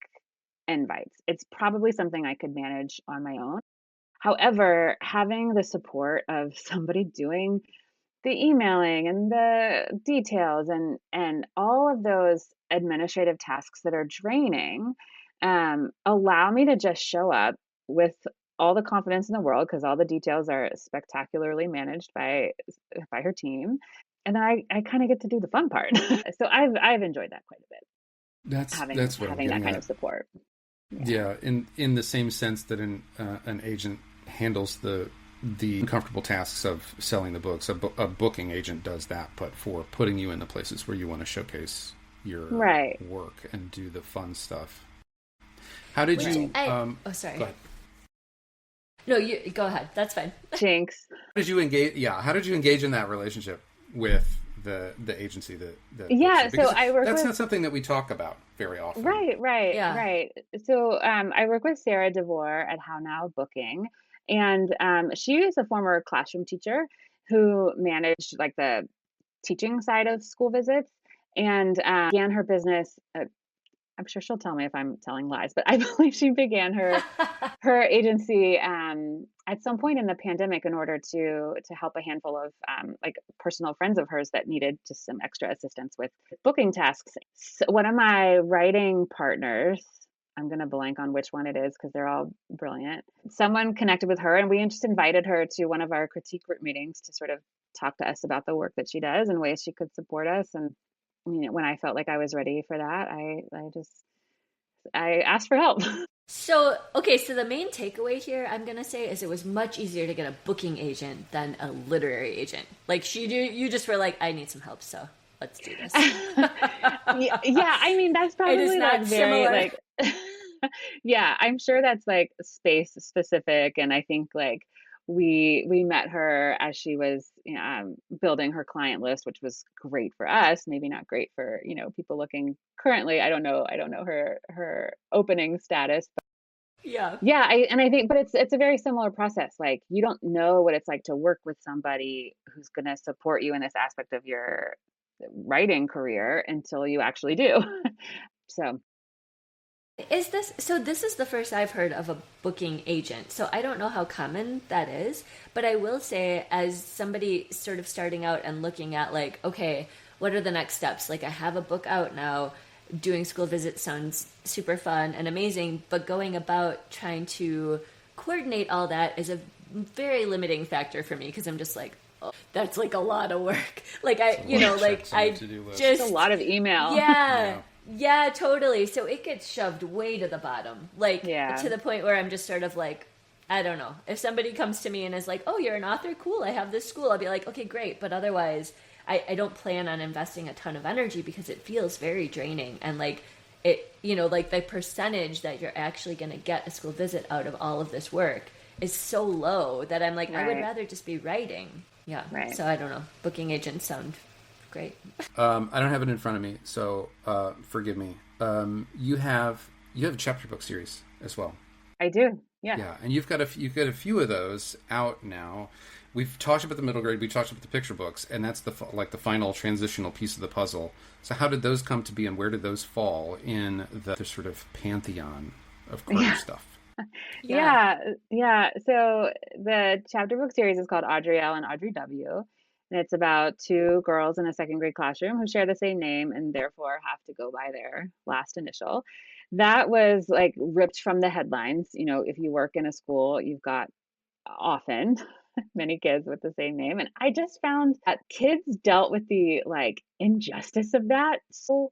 invites. It's probably something I could manage on my own. However, having the support of somebody doing the emailing and the details and all of those administrative tasks that are draining, allow me to just show up with all the confidence in the world, because all the details are spectacularly managed by her team, and then I kind of get to do the fun part. So I've enjoyed that quite a bit, That's what I'm having that getting kind at. of support. Yeah, in the same sense that an agent handles the uncomfortable tasks of selling the books, a booking agent does that, but for putting you in the places where you want to showcase your Right. work and do the fun stuff. How did you? Sorry. Go ahead. No, you go ahead. That's fine. Jinx. How did you engage? Yeah, how did you engage in that relationship with the agency that Yeah, because so I work that's with not something that we talk about very often. Right. Yeah. Right. So I work with Sarah DeVore at How Now Booking, and she is a former classroom teacher who managed like the teaching side of school visits, and began her business. I'm sure she'll tell me if I'm telling lies, but I believe she began her agency at some point in the pandemic in order to help a handful of like personal friends of hers that needed just some extra assistance with booking tasks. So one of my writing partners, I'm going to blank on which one it is because they're all brilliant. Someone connected with her, and we just invited her to one of our critique group meetings to sort of talk to us about the work that she does and ways she could support us. And when I felt like I was ready for that, I asked for help. So the main takeaway here, I'm going to say, is it was much easier to get a booking agent than a literary agent. Like, you just were like, I need some help, so let's do this. Yeah, I mean, that's probably like very similar. like yeah, I'm sure that's like space specific, and I think like we met her as she was building her client list, which was great for us, maybe not great for people looking currently. I don't know her opening status. Yeah. Yeah, I think, but it's a very similar process. Like, you don't know what it's like to work with somebody who's going to support you in this aspect of your writing career until you actually do. So, This is the first I've heard of a booking agent. So I don't know how common that is, but I will say, as somebody sort of starting out and looking at like, okay, what are the next steps? Like, I have a book out now. Doing school visits sounds super fun and amazing, but going about trying to coordinate all that is a very limiting factor for me, because I'm just like, oh, that's like a lot of work. Like, just a lot of email. Yeah, totally. So it gets shoved way to the bottom, to the point where I'm just sort of like, I don't know. If somebody comes to me and is like, oh, you're an author? Cool, I have this school. I'll be like, okay, great. But otherwise, I don't plan on investing a ton of energy, because it feels very draining. And like the percentage that you're actually going to get a school visit out of all of this work is so low that I'm like, right. I would rather just be writing. Yeah. Right. So I don't know. Booking agents sound great. I don't have it in front of me, so forgive me. You have a chapter book series as well. I do. Yeah. Yeah, and you've got a few of those out now. We've talked about the middle grade. We talked about the picture books, and that's the final transitional piece of the puzzle. So how did those come to be, and where did those fall in the sort of pantheon of Carter stuff? Yeah. So the chapter book series is called Audrey L and Audrey W. And it's about two girls in a second grade classroom who share the same name and therefore have to go by their last initial. That was like ripped from the headlines. If you work in a school, you've got often many kids with the same name. And I just found that kids dealt with the like injustice of that so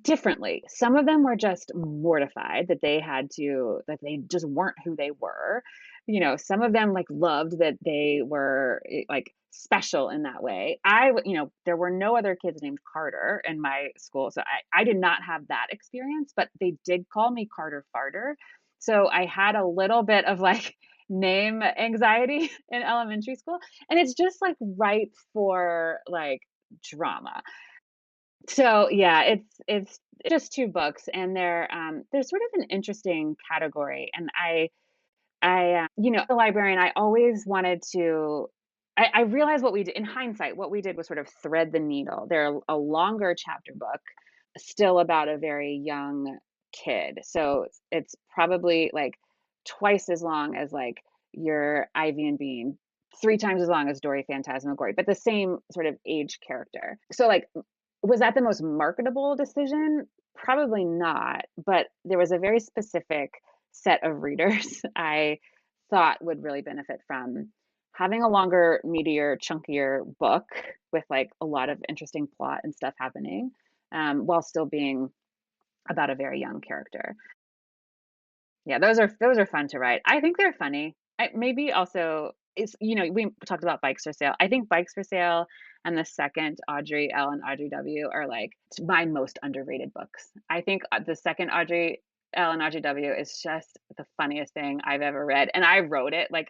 differently. Some of them were just mortified that they just weren't who they were. some of them like loved that they were like special in that way. There were no other kids named Carter in my school. So I did not have that experience, but they did call me Carter Farter. So I had a little bit of like name anxiety in elementary school. And it's just like ripe for like drama. So yeah, it's just two books, and they're sort of an interesting category. And the librarian, I always wanted to. I realized what we did in hindsight. What we did was sort of thread the needle. They're a longer chapter book, still about a very young kid. So it's probably like twice as long as like your Ivy and Bean, three times as long as Dory Phantasmagoria, but the same sort of age character. So like, was that the most marketable decision? Probably not, but there was a very specific set of readers I thought would really benefit from having a longer, meatier, chunkier book with like a lot of interesting plot and stuff happening, while still being about a very young character. Yeah, those are fun to write. I think they're funny. Maybe also it's we talked about Bikes for Sale. I think Bikes for Sale and the second Audrey L and Audrey W are like my most underrated books. I think the second Audrey L and Audrey W is just the funniest thing I've ever read, and I wrote it. Like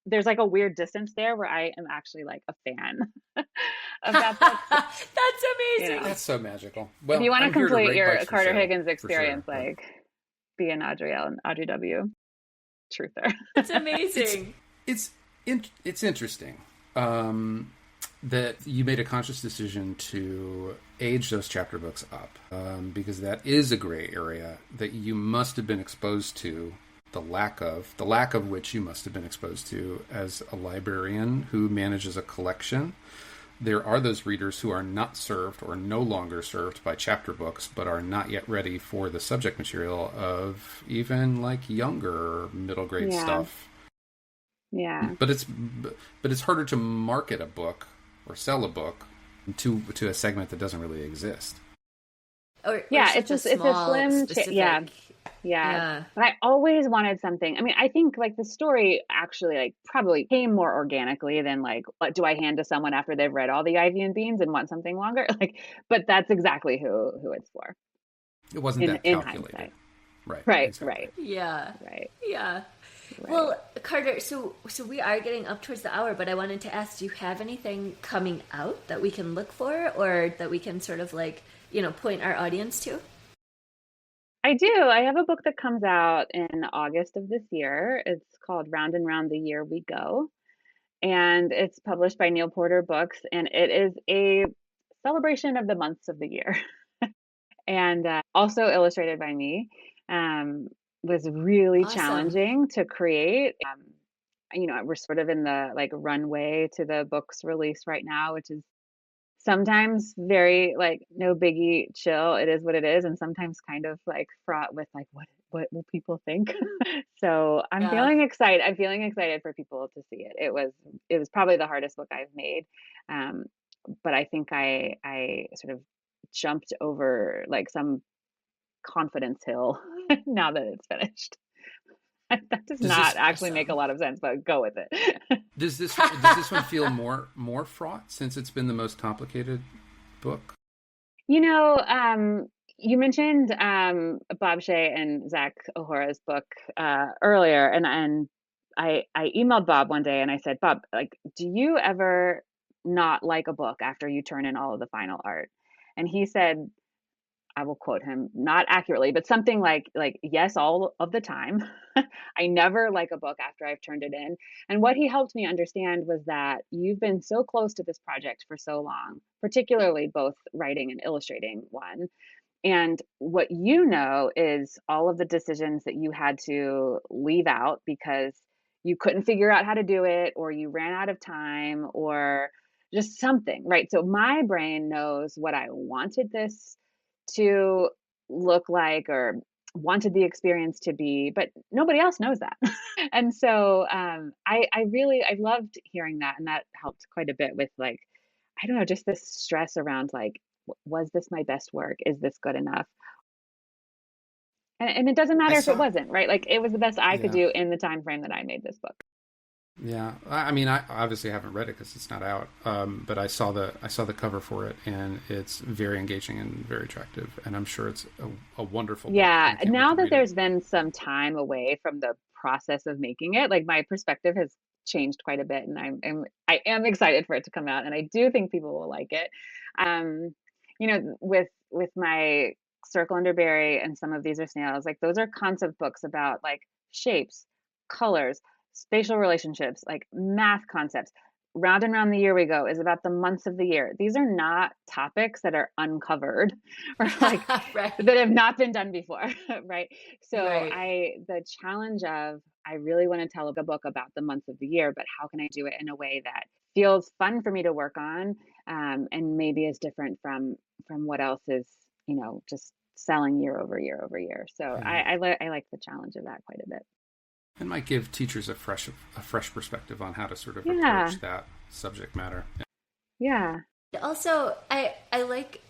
there's like a weird distance there where I am actually like a fan of that book. That's amazing. That's so magical. Well, if you want to complete your Bikes Carter Higgins sure, experience, like be an Audrey L and Audrey W. Truther. It's amazing. It's interesting that you made a conscious decision to age those chapter books up, because that is a gray area that you must have been exposed to, the lack of which you must have been exposed to as a librarian who manages a collection. There are those readers who are not served or no longer served by chapter books, but are not yet ready for the subject material of even like younger middle grade stuff. Yeah. But it's harder to market a book or sell a book to a segment that doesn't really exist. It's a slim yeah. But I always wanted something. I mean, I think like the story actually like probably came more organically than like, what do I hand to someone after they've read all the Ivy and Beans and want something longer? Like, but that's exactly who it's for. It wasn't that calculated. Right. Exactly. Right. Yeah. Right. Yeah. Right. Well, Carter, so we are getting up towards the hour, but I wanted to ask, do you have anything coming out that we can look for, or that we can sort of like, point our audience to? I do. I have a book that comes out in August of this year. It's called Round and Round the Year We Go. And it's published by Neil Porter Books. And it is a celebration of the months of the year. And also illustrated by me. Was really challenging to create. We're sort of in the like runway to the book's release right now, which is sometimes very like no biggie, chill. It is what it is, and sometimes kind of like fraught with like what will people think. So I'm feeling excited. I'm feeling excited for people to see it. It was probably the hardest book I've made, but I think I sort of jumped over like some confidence hill now that it's finished. That does not actually make a lot of sense, but go with it. Does this one feel more fraught since it's been the most complicated book? You mentioned Bob Shea and Zach O'Hara's book earlier, and I emailed Bob one day and I said, Bob, like, do you ever not like a book after you turn in all of the final art? And he said, I will quote him, not accurately, but something like yes, all of the time. I never like a book after I've turned it in. And what he helped me understand was that you've been so close to this project for so long, particularly both writing and illustrating one. And what is all of the decisions that you had to leave out because you couldn't figure out how to do it, or you ran out of time, or just something, right? So my brain knows what I wanted this to look like or wanted the experience to be, but nobody else knows that. And so I loved hearing that, and that helped quite a bit with like, I don't know, just this stress around like, was this my best work? Is this good enough? And it doesn't matter if it saw, wasn't, right? Like it was the best I could yeah. do in the time frame that I made this book. Yeah, I mean, I obviously haven't read it because it's not out. But I saw the cover for it, and it's very engaging and very attractive. And I'm sure it's a wonderful book. Yeah. I can't wait Now to that read it. there's been some time away from the process of making it, like my perspective has changed quite a bit, and I am excited for it to come out, and I do think people will like it. Um, with my Circle Underberry and Some of These Are Snails, like those are concept books about like shapes, colors, spatial relationships, like math concepts. Round and Round the Year We Go is about the months of the year. These are not topics that are uncovered or like Right. that have not been done before, right? So Right. the challenge of I really want to tell a book about the months of the year, but how can I do it in a way that feels fun for me to work on, and maybe is different from what else is, just selling year over year over year. So Yeah, I like the challenge of that quite a bit. it might give teachers a fresh perspective on how to sort of Yeah, approach that subject matter. yeah, Also, I like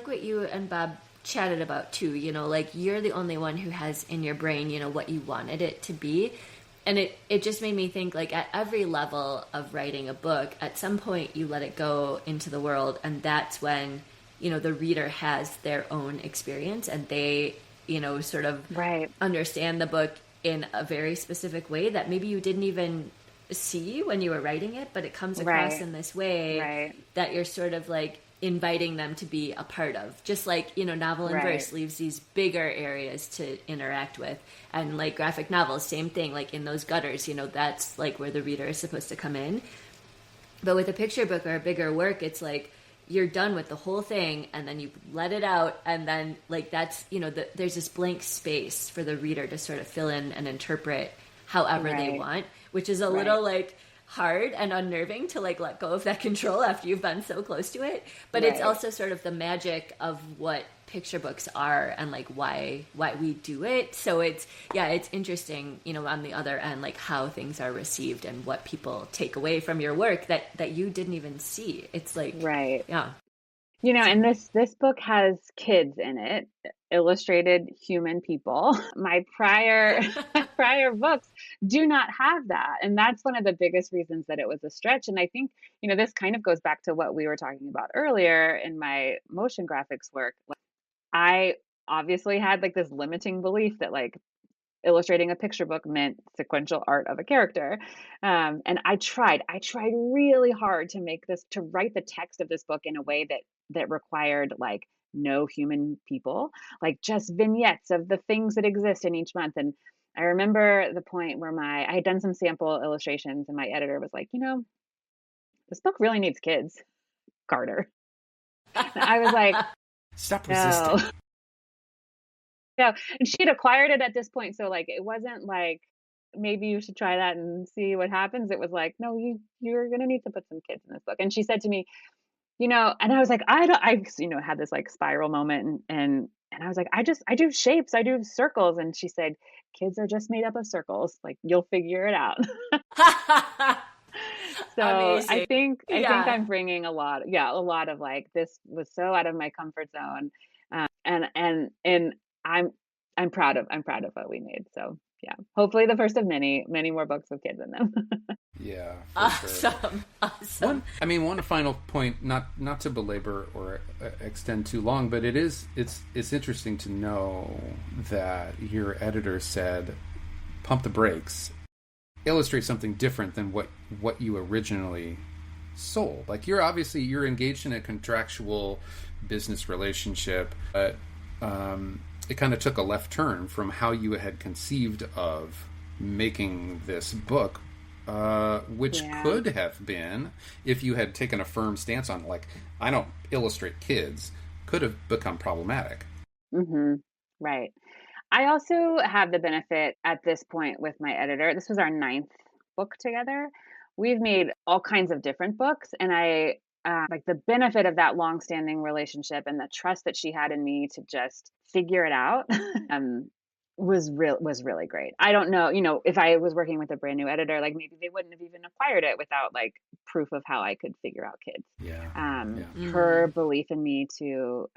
what you and Bob chatted about too. Like you're the only one who has in your brain, what you wanted it to be. And it just made me think like at every level of writing a book, at some point you let it go into the world, and that's when, the reader has their own experience and they, sort of right, understand the book in a very specific way that maybe you didn't even see when you were writing it, but it comes across right, in this way right, that you're sort of like inviting them to be a part of. Just like, novel and right, verse leaves these bigger areas to interact with. And like graphic novels, same thing, like in those gutters, that's like where the reader is supposed to come in. But with a picture book or a bigger work, it's like you're done with the whole thing and then you let it out, and then like that's, there's this blank space for the reader to sort of fill in and interpret however they right, want, which is a right, little like hard and unnerving to like let go of that control after you've been so close to it. But it's right. also sort of the magic of what picture books are and like why we do it. So it's interesting, on the other end, like how things are received and what people take away from your work that you didn't even see. It's like, Right. yeah. And this book has kids in it, illustrated human people. My prior books do not have that. And that's one of the biggest reasons that it was a stretch. And I think, this kind of goes back to what we were talking about earlier in my motion graphics work. Like, I obviously had like this limiting belief that like illustrating a picture book meant sequential art of a character. And I tried really hard to write the text of this book in a way that required like no human people, like just vignettes of the things that exist in each month. And I remember the point where I had done some sample illustrations and my editor was like, this book really needs kids, Carter. And I was like, Stop no. resisting. No, and she had acquired it at this point, so, like, it wasn't like, "Maybe you should try that and see what happens." It was like, "No, you're gonna need to put some kids in this book." And she said to me, and I was like, "I don't," had this, like, spiral moment, and I was like, I do shapes, I do circles." And she said, "Kids are just made up of circles, like, you'll figure it out." So, Amazing. I think Yeah. I'm bringing a lot of, like, this was so out of my comfort zone, and I'm proud of what we made. So yeah, hopefully the first of many, many more books with kids in them. Yeah, for sure. Awesome. One final point, not to belabor or extend too long, but it's interesting to know that your editor said, "Pump the brakes, illustrate something different than what you originally sold." Like you're engaged in a contractual business relationship, but it kind of took a left turn from how you had conceived of making this book, which Yeah. could have been, if you had taken a firm stance on, like, I don't illustrate kids, could have become problematic. Hmm. Right. I also have the benefit at this point with my editor. This was our ninth book together. We've made all kinds of different books, and I like the benefit of that long-standing relationship and the trust that she had in me to just figure it out. um, was really great. I don't know, if I was working with a brand new editor, like maybe they wouldn't have even acquired it without like proof of how I could figure out kids. Yeah, yeah, Her belief in me to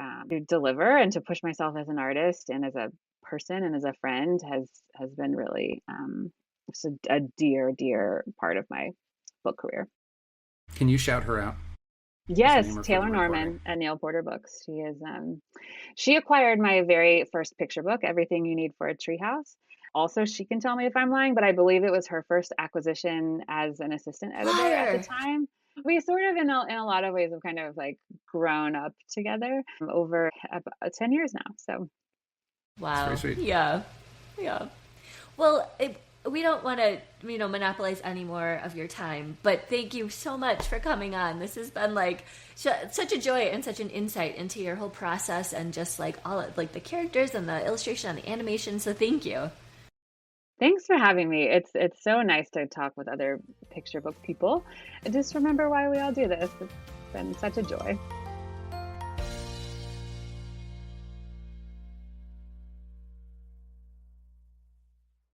deliver and to push myself as an artist and as a person and as a friend has been really just a dear part of my book career. Can you shout her out? Yes, Taylor Norman at Neil Porter Books. She is she acquired my very first picture book, Everything You Need for a Treehouse. Also, she can tell me if I'm lying, but I believe it was her first acquisition as an assistant editor at the time. We sort of, in a lot of ways, have kind of like grown up together over about 10 years now. So, wow, very sweet. Yeah. Well, we don't want to, monopolize any more of your time, but thank you so much for coming on. This has been like such a joy and such an insight into your whole process and just like all of, like the characters and the illustration and the animation. So thank you. Thanks for having me. It's so nice to talk with other picture book people. And just remember why we all do this. It's been such a joy.